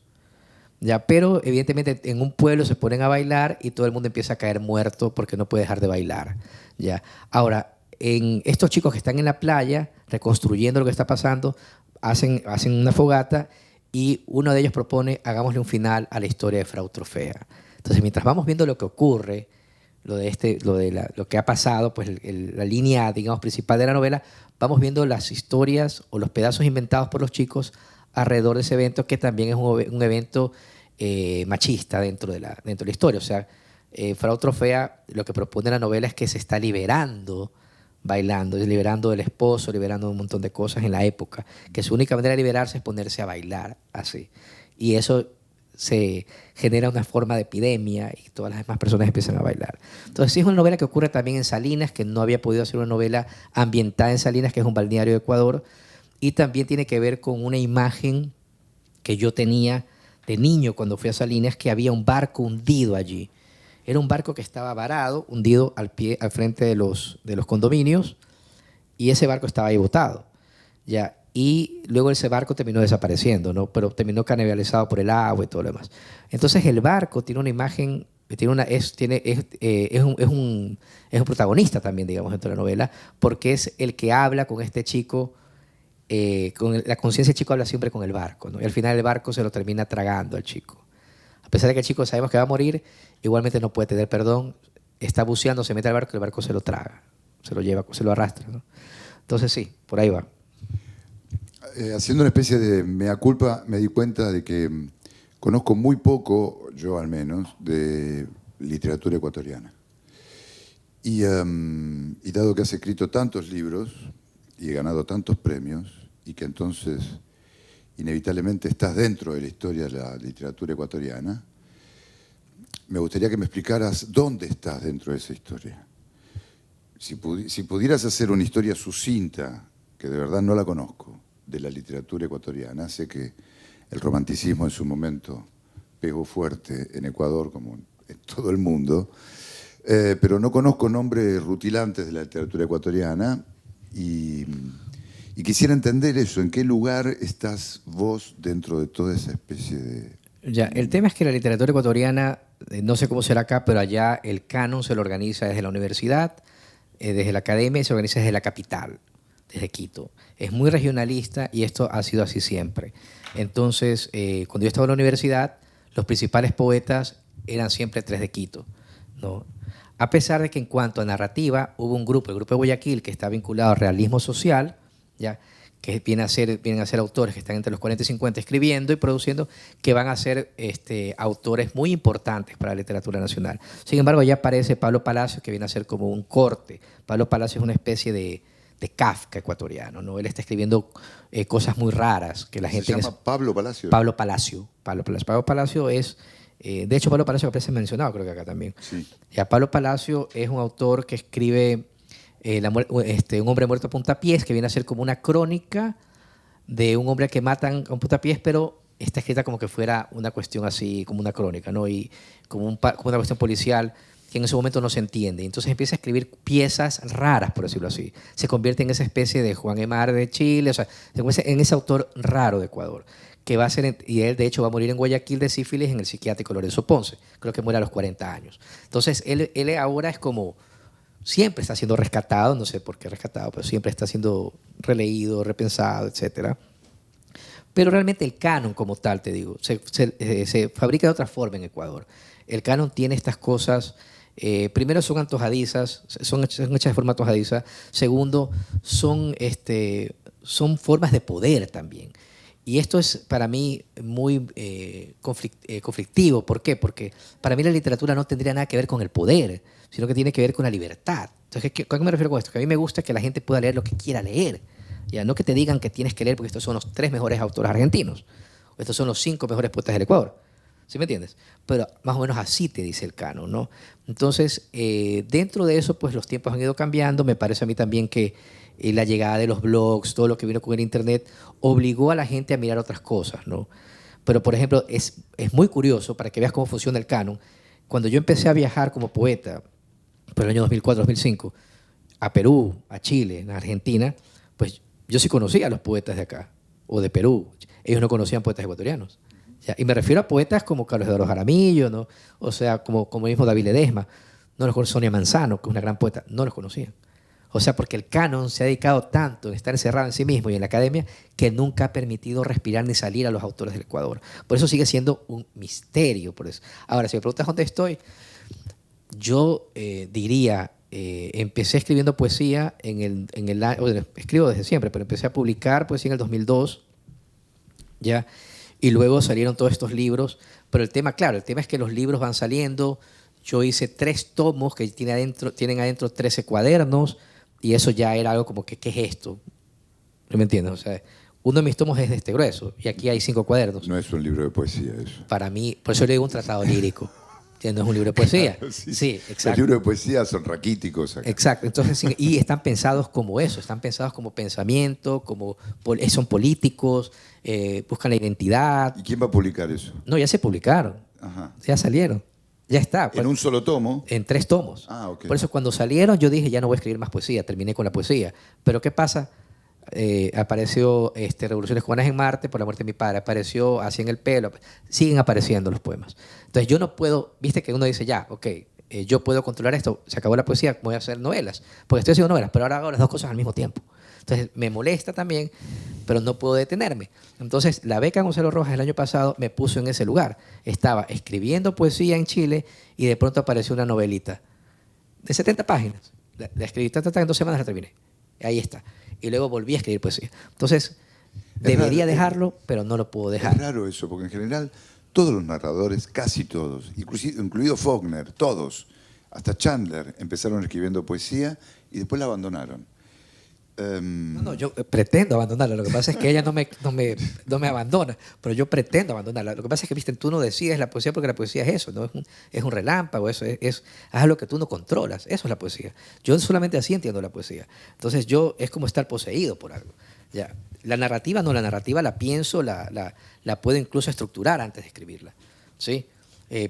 ya, pero evidentemente en un pueblo se ponen a bailar y todo el mundo empieza a caer muerto porque no puede dejar de bailar. Ya. Ahora, estos chicos que están en la playa reconstruyendo lo que está pasando, hacen una fogata y uno de ellos propone, hagámosle un final a la historia de Frau Trofea. Entonces, mientras vamos viendo lo que ocurre, lo que ha pasado, pues la línea, digamos, principal de la novela, vamos viendo las historias o los pedazos inventados por los chicos alrededor de ese evento, que también es un evento machista dentro de la historia. O sea, Frau Trofea lo que propone la novela es que se está liberando bailando, liberando del esposo, liberando un montón de cosas en la época, que su única manera de liberarse es ponerse a bailar así. Y eso se genera una forma de epidemia y todas las demás personas empiezan a bailar. Entonces sí es una novela que ocurre también en Salinas, que no había podido hacer una novela ambientada en Salinas, que es un balneario de Ecuador, y también tiene que ver con una imagen que yo tenía de niño cuando fui a Salinas, que había un barco hundido allí. Era un barco que estaba varado, hundido al frente de los condominios, y ese barco estaba ahí botado. Ya. Y luego ese barco terminó desapareciendo, ¿no? Pero terminó canibalizado por el agua y todo lo demás. Entonces el barco tiene una imagen, es un protagonista también, digamos, dentro de la novela, porque es el que habla con este chico, con la conciencia del chico habla siempre con el barco, ¿no? Y al final el barco se lo termina tragando al chico. A pesar de que el chico sabemos que va a morir, igualmente no puede tener perdón, está buceando, se mete al barco y el barco se lo traga, se lo lleva, se lo arrastra, ¿no? Entonces sí, por ahí va. Haciendo una especie de mea culpa, me di cuenta de que conozco muy poco, yo al menos, de literatura ecuatoriana. Y dado que has escrito tantos libros y he ganado tantos premios, y que entonces inevitablemente estás dentro de la historia de la literatura ecuatoriana, me gustaría que me explicaras dónde estás dentro de esa historia. Si pudieras hacer una historia sucinta, que de verdad no la conozco, de la literatura ecuatoriana, sé que el romanticismo en su momento pegó fuerte en Ecuador como en todo el mundo, pero no conozco nombres rutilantes de la literatura ecuatoriana y quisiera entender eso, ¿en qué lugar estás vos dentro de toda esa especie de... Ya, el tema es que la literatura ecuatoriana, no sé cómo será acá, pero allá el canon se lo organiza desde la universidad, desde la academia, y se organiza desde la capital, desde Quito. Es muy regionalista y esto ha sido así siempre. Entonces, cuando yo estaba en la universidad, los principales poetas eran siempre tres de Quito, ¿no? A pesar de que en cuanto a narrativa, hubo un grupo, el Grupo de Guayaquil, que está vinculado al realismo social, ¿ya? Que vienen a ser autores que están entre los 40 y 50 escribiendo y produciendo, que van a ser autores muy importantes para la literatura nacional. Sin embargo, ya aparece Pablo Palacio, que viene a ser como un corte. Pablo Palacio es una especie de Kafka ecuatoriano, ¿no? Él está escribiendo cosas muy raras que la gente... ¿Se llama Pablo Palacio? Pablo Palacio. Pablo Palacio es... de hecho, Pablo Palacio aparece mencionado, creo que acá también. Sí. Ya, Pablo Palacio es un autor que escribe un hombre muerto a puntapiés, que viene a ser como una crónica de un hombre que matan a un puntapiés, pero está escrita como que fuera una cuestión así, como una crónica, ¿no? Y como una cuestión policial que en ese momento no se entiende. Entonces empieza a escribir piezas raras, por decirlo así. Se convierte en esa especie de Juan Emar de Chile, o sea, se convierte en ese autor raro de Ecuador, que va a ser, y él de hecho va a morir en Guayaquil de sífilis en el psiquiátrico Lorenzo Ponce. Creo que muere a los 40 años. Entonces él ahora es como... Siempre está siendo rescatado, no sé por qué rescatado, pero siempre está siendo releído, repensado, etc. Pero realmente el canon como tal, te digo, se fabrica de otra forma en Ecuador. El canon tiene estas cosas, primero son antojadizas, son hechas de forma antojadiza. Segundo, son formas de poder también. Y esto es para mí muy conflictivo. ¿Por qué? Porque para mí la literatura no tendría nada que ver con el poder, sino que tiene que ver con la libertad. Entonces, ¿a qué me refiero con esto? Que a mí me gusta que la gente pueda leer lo que quiera leer. Ya, no que te digan que tienes que leer porque estos son los 3 mejores autores argentinos, o estos son los 5 mejores poetas del Ecuador. ¿Sí me entiendes? Pero más o menos así te dice el canon, ¿no? Entonces, dentro de eso, pues los tiempos han ido cambiando. Me parece a mí también que la llegada de los blogs, todo lo que vino con el internet, obligó a la gente a mirar otras cosas, ¿no? Pero, por ejemplo, es muy curioso, para que veas cómo funciona el canon. Cuando yo empecé a viajar como poeta, por el año 2004-2005, a Perú, a Chile, a Argentina, pues yo sí conocía a los poetas de acá, o de Perú. Ellos no conocían poetas ecuatorianos. ¿Ya? Y me refiero a poetas como Carlos Eduardo Jaramillo, ¿no? O sea, como mismo David Ledesma. No los conocía. Sonia Manzano, que es una gran poeta, no los conocían. O sea, porque el canon se ha dedicado tanto en estar encerrado en sí mismo y en la academia que nunca ha permitido respirar ni salir a los autores del Ecuador. Por eso sigue siendo un misterio. Por eso. Ahora, si me preguntas dónde estoy, yo diría, empecé escribiendo poesía escribo desde siempre, pero empecé a publicar poesía en el 2002, ¿ya? Y luego salieron todos estos libros. Pero el tema es que los libros van saliendo. Yo hice 3 tomos que tienen adentro 13 cuadernos, y eso ya era algo como que, ¿qué es esto? ¿No me entiendes? O sea, uno de mis tomos es de este grueso, y aquí hay 5 cuadernos. No es un libro de poesía eso. Para mí, por eso le digo un tratado lírico. No es un libro de poesía. Claro, sí, exacto. Los libros de poesía son raquíticos acá. Exacto. Entonces, y están pensados como eso, están pensados como pensamiento, son políticos, buscan la identidad. ¿Y quién va a publicar eso? No, ya se publicaron. Ajá. Ya salieron. Ya está. ¿En un solo tomo? En 3 tomos. Ah, ok. Por eso cuando salieron yo dije, ya no voy a escribir más poesía, terminé con la poesía. Pero ¿qué pasa? Apareció Revoluciones Cubanas en Marte, por la muerte de mi padre, apareció Así en el pelo, siguen apareciendo los poemas. Entonces yo no puedo, viste que uno dice, ya, ok, yo puedo controlar esto, se acabó la poesía, voy a hacer novelas, porque estoy haciendo novelas, pero ahora hago las 2 cosas al mismo tiempo. Entonces me molesta también pero no puedo detenerme. Entonces, la beca Gonzalo Rojas el año pasado me puso en ese lugar. Estaba escribiendo poesía en Chile y de pronto apareció una novelita de 70 páginas. La escribí, en 2 semanas la terminé. Ahí está. Y luego volví a escribir poesía. Entonces, debería dejarlo, pero no lo puedo dejar. Es raro eso, porque en general todos los narradores, casi todos, incluido Faulkner, todos, hasta Chandler, empezaron escribiendo poesía y después la abandonaron. No, yo pretendo abandonarla. Lo que pasa es que ella no me abandona, pero yo pretendo abandonarla. Lo que pasa es que, viste, tú no decides la poesía porque la poesía es eso, ¿no? Es un relámpago, es algo que tú no controlas. Eso es la poesía. Yo solamente así entiendo la poesía. Entonces es como estar poseído por algo. Ya. La narrativa no, la narrativa la pienso, la puedo incluso estructurar antes de escribirla. ¿Sí?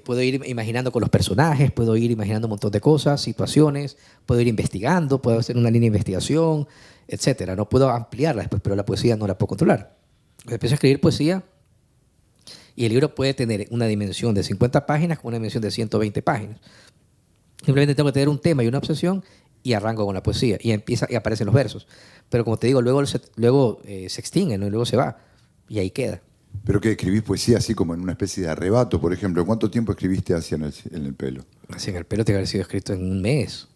Puedo ir imaginando con los personajes, puedo ir imaginando un montón de cosas, situaciones, puedo ir investigando, puedo hacer una línea de investigación, etcétera. No puedo ampliarla después, pero la poesía no la puedo controlar. Empiezo a escribir poesía y el libro puede tener una dimensión de 50 páginas con una dimensión de 120 páginas. Simplemente tengo que tener un tema y una obsesión y arranco con la poesía y aparecen los versos. Pero como te digo, luego se extingue, ¿no? Y luego se va y ahí queda. Pero que escribís poesía así como en una especie de arrebato, por ejemplo. ¿Cuánto tiempo escribiste Hacia en el pelo? Hacia en el pelo tiene que haber sido escrito en un mes.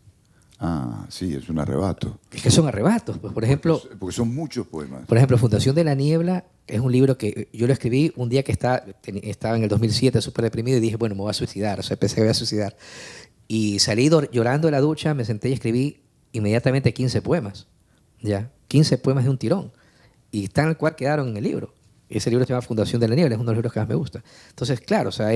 Ah, sí, es un arrebato. Es que son arrebatos. Pues, por ejemplo, porque son muchos poemas. Por ejemplo, Fundación de la Niebla es un libro que yo lo escribí un día que estaba en el 2007 súper deprimido y dije, bueno, me voy a suicidar. O sea, pensé que me iba a suicidar. Y salí llorando de la ducha, me senté y escribí inmediatamente 15 poemas. ¿Ya? 15 poemas de un tirón. Y tal cual quedaron en el libro. Ese libro se llama Fundación de la Niebla, es uno de los libros que más me gusta. Entonces, claro, o sea,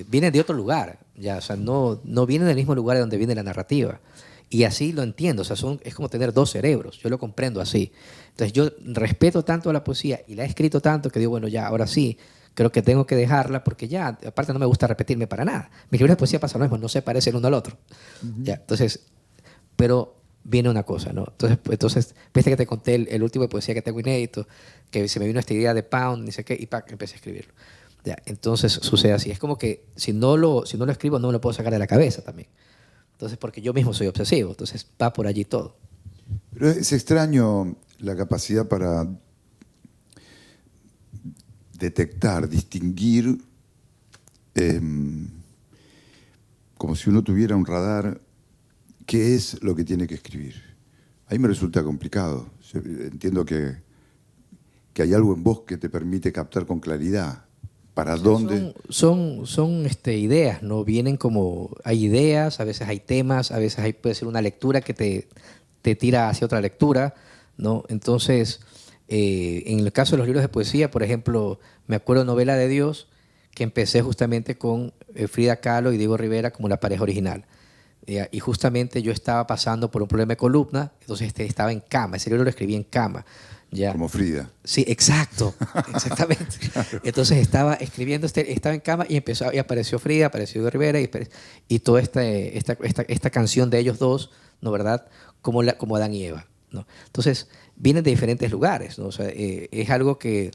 vienen de otro lugar, ya, o sea, no vienen del mismo lugar de donde viene la narrativa. Y así lo entiendo, o sea, es como tener 2 cerebros, yo lo comprendo así. Entonces, yo respeto tanto a la poesía y la he escrito tanto que digo, bueno, ya, ahora sí, creo que tengo que dejarla porque ya, aparte no me gusta repetirme para nada. Mis libros de poesía pasan lo mismo, no se parecen uno al otro. Ya, entonces, pero viene una cosa, ¿no? Entonces viste que te conté el último de poesía que tengo inédito, que se me vino esta idea de Pound, ni sé qué, y empecé a escribirlo. Ya, entonces sucede así. Es como que si no lo escribo, no me lo puedo sacar de la cabeza también. Entonces, porque yo mismo soy obsesivo, entonces va por allí todo. Pero es extraño la capacidad para detectar, distinguir, como si uno tuviera un radar, qué es lo que tiene que escribir. A mí me resulta complicado. Entiendo que hay algo en vos que te permite captar con claridad para dónde... Son ideas, ¿no? Vienen como... Hay ideas, a veces hay temas, a veces puede ser una lectura que te tira hacia otra lectura, ¿no? Entonces, en el caso de los libros de poesía, por ejemplo, me acuerdo de Novela de Dios, que empecé justamente con Frida Kahlo y Diego Rivera como la pareja original. Y justamente yo estaba pasando por un problema de columna, entonces estaba en cama, ese libro lo escribí en cama. ¿Ya? Como Frida. Sí, exacto, exactamente. Claro. Entonces estaba escribiendo, estaba en cama y apareció Frida, apareció Diego Rivera y toda esta canción de ellos dos, ¿no, verdad? Como Adán y Eva, ¿no? Entonces vienen de diferentes lugares, ¿no? O sea, es algo que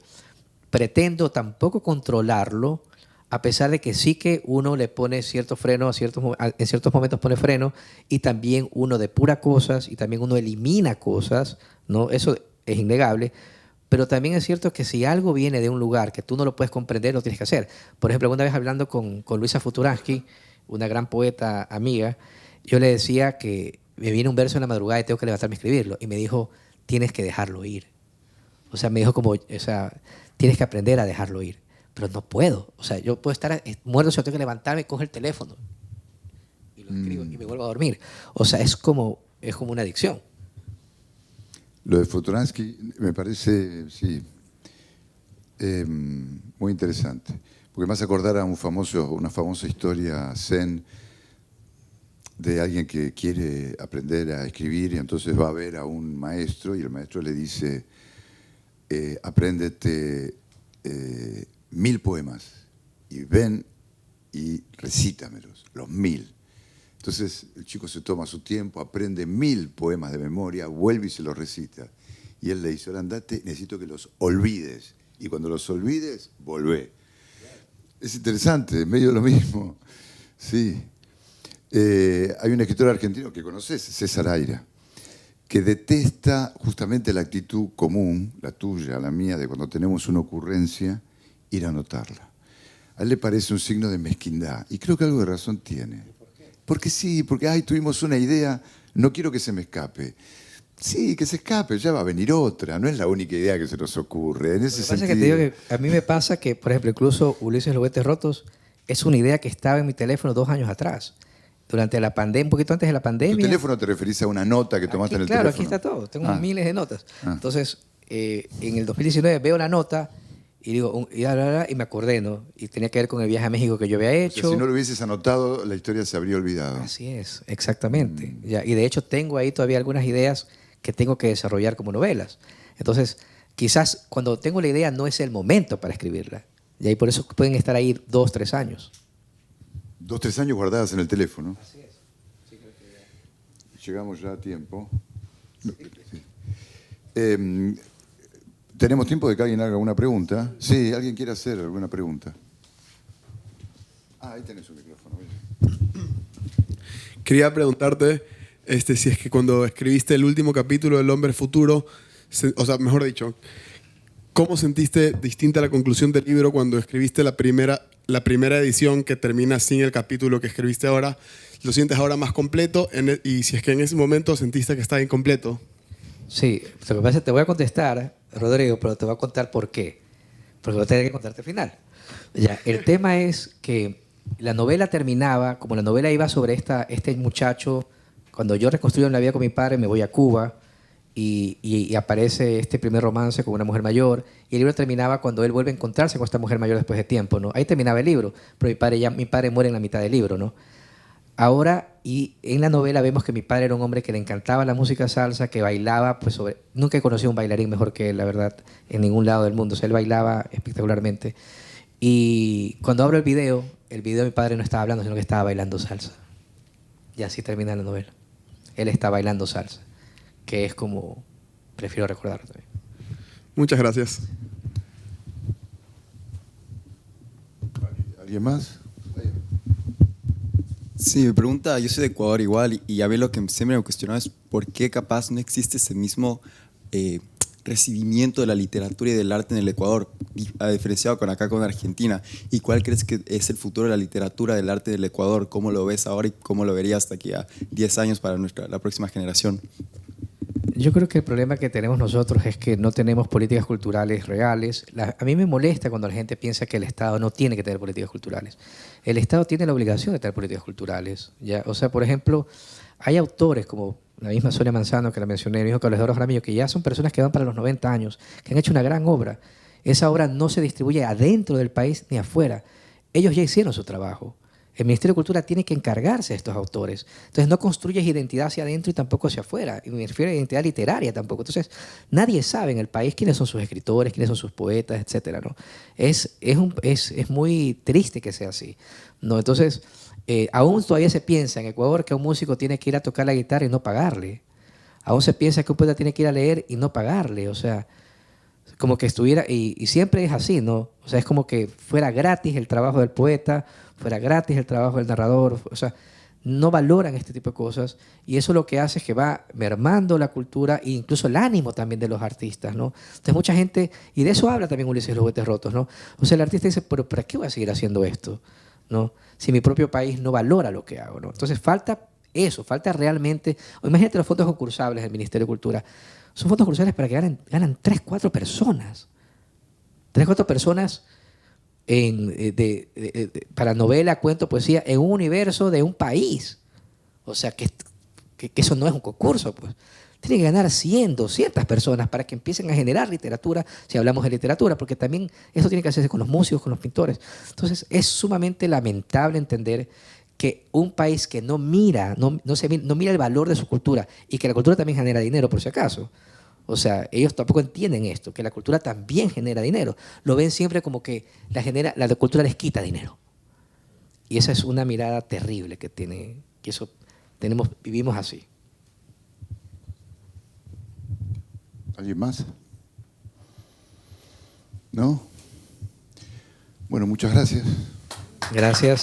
pretendo tampoco controlarlo, a pesar de que sí que uno le pone cierto freno, en ciertos momentos pone freno, y también uno depura cosas, y también uno elimina cosas, ¿no? Eso es innegable, pero también es cierto que si algo viene de un lugar que tú no lo puedes comprender, lo tienes que hacer. Por ejemplo, una vez hablando con Luisa Futuransky, una gran poeta amiga, yo le decía que me viene un verso en la madrugada y tengo que levantarme a escribirlo, y me dijo, tienes que dejarlo ir. O sea, me dijo tienes que aprender a dejarlo ir. Pero no puedo. O sea, yo puedo estar muerto, si tengo que levantarme, cojo el teléfono y lo escribo y me vuelvo a dormir. O sea, es como una adicción. Lo de Futuransky me parece, sí, muy interesante. Porque me hace acordar a una famosa historia zen de alguien que quiere aprender a escribir y entonces va a ver a un maestro y el maestro le dice, apréndete 1000 poemas y ven y recítamelos, los 1000. Entonces el chico se toma su tiempo, aprende 1000 poemas de memoria, vuelve y se los recita. Y él le dice, ahora andate, necesito que los olvides. Y cuando los olvides, volvé. Es interesante, medio lo mismo. Sí. Hay un escritor argentino que conoces, César Aira, que detesta justamente la actitud común, la tuya, la mía, de cuando tenemos una ocurrencia, ir a anotarla. A él le parece un signo de mezquindad, y creo que algo de razón tiene. Porque sí, porque tuvimos una idea, no quiero que se me escape. Sí, que se escape, ya va a venir otra, no es la única idea que se nos ocurre. En ese Lo que pasa es que te sentido. digo que a mí me pasa que, por ejemplo, incluso Ulises Los Juguetes Rotos es una idea que estaba en mi teléfono 2 años atrás. Durante la pandemia, un poquito antes de la ¿Tu pandemia. teléfono te referís a una nota que tomaste Aquí, en el claro, teléfono? aquí está todo. Tengo Ah. miles de notas. Ah. Entonces, en el 2019 veo la nota y digo, y me acordé, ¿no? Y tenía que ver con el viaje a México que yo había O sea, hecho. si no lo hubieses anotado, la historia se habría olvidado. Así es, exactamente. Ya, y de hecho tengo ahí todavía algunas ideas que tengo que desarrollar como novelas. Entonces, quizás cuando tengo la idea no es el momento para escribirla. Y ahí por eso pueden estar ahí 2, 3 años. 2, 3 años guardadas en el teléfono. Así es. Sí, creo que ya. Llegamos ya a tiempo. Sí. ¿Tenemos tiempo de que alguien haga alguna pregunta? Sí, ¿alguien quiere hacer alguna pregunta? Ahí tenés un micrófono. Quería preguntarte si es que cuando escribiste el último capítulo del Hombre Futuro, o sea, mejor dicho, ¿cómo sentiste distinta la conclusión del libro cuando escribiste la primera edición que termina sin el capítulo que escribiste ahora? ¿Lo sientes ahora más completo? Y si es que en ese momento sentiste que estaba incompleto. Sí, lo que pasa es que te voy a contestar, Rodrigo, pero te voy a contar por qué. Porque voy a tener que contarte al final. Ya, el tema es que la novela terminaba, como la novela iba sobre este muchacho, cuando yo reconstruyo la vida con mi padre, me voy a Cuba y aparece este primer romance con una mujer mayor, y el libro terminaba cuando él vuelve a encontrarse con esta mujer mayor después de tiempo, ¿no? Ahí terminaba el libro, pero mi padre muere en la mitad del libro, ¿no? Ahora, y en la novela vemos que mi padre era un hombre que le encantaba la música salsa, que bailaba, pues nunca he conocido un bailarín mejor que él, la verdad, en ningún lado del mundo. O sea, él bailaba espectacularmente. Y cuando abro el video de mi padre no estaba hablando, sino que estaba bailando salsa. Y así termina la novela. Él está bailando salsa, que es como prefiero recordarlo también. Muchas gracias. ¿Alguien más? Sí, me pregunta, yo soy de Ecuador igual, y a mí lo que siempre me cuestionaba es por qué capaz no existe ese mismo recibimiento de la literatura y del arte en el Ecuador, diferenciado con acá con Argentina. ¿Y cuál crees que es el futuro de la literatura, del arte del Ecuador? ¿Cómo lo ves ahora y cómo lo verías hasta aquí a 10 años para la próxima generación? Yo creo que el problema que tenemos nosotros es que no tenemos políticas culturales reales. A mí me molesta cuando la gente piensa que el Estado no tiene que tener políticas culturales. El Estado tiene la obligación de tener políticas culturales, ¿ya? O sea, por ejemplo, hay autores como la misma Sonia Manzano, que la mencioné, el mismo Carlos Eduardo Jaramillo, que ya son personas que van para los 90 años, que han hecho una gran obra. Esa obra no se distribuye adentro del país ni afuera. Ellos ya hicieron su trabajo. El Ministerio de Cultura tiene que encargarse de estos autores. Entonces no construyes identidad hacia adentro y tampoco hacia afuera. Y me refiero a identidad literaria tampoco. Entonces nadie sabe en el país quiénes son sus escritores, quiénes son sus poetas, etcétera, ¿no? Es muy triste que sea así, ¿no? Entonces aún todavía se piensa en Ecuador que un músico tiene que ir a tocar la guitarra y no pagarle. Aún se piensa que un poeta tiene que ir a leer y no pagarle. O sea, como que estuviera, y siempre es así, ¿no? O sea, es como que fuera gratis el trabajo del poeta, fuera gratis el trabajo del narrador, o sea, no valoran este tipo de cosas, y eso lo que hace es que va mermando la cultura e incluso el ánimo también de los artistas, ¿no? Entonces mucha gente, y de eso habla también Ulises Los Juguetes Rotos, ¿no? O sea, el artista dice, pero ¿para qué voy a seguir haciendo esto? ¿No? Si mi propio país no valora lo que hago, ¿no? Entonces falta eso, falta realmente, o imagínate los fondos concursables del Ministerio de Cultura. Son fondos concursables para que ganan 3, 4 personas. 3, 4 personas para novela, cuento, poesía, en un universo de un país. O sea, que eso no es un concurso, pues. Tiene que ganar 100, 200 personas para que empiecen a generar literatura, si hablamos de literatura, porque también eso tiene que hacerse con los músicos, con los pintores. Entonces, es sumamente lamentable entender que un país que no mira el valor de su cultura, y que la cultura también genera dinero, por si acaso. O sea, ellos tampoco entienden esto, que la cultura también genera dinero. Lo ven siempre como que la cultura les quita dinero. Y esa es una mirada terrible que tiene, que eso vivimos así. ¿Alguien más? ¿No? Bueno, muchas gracias. Gracias.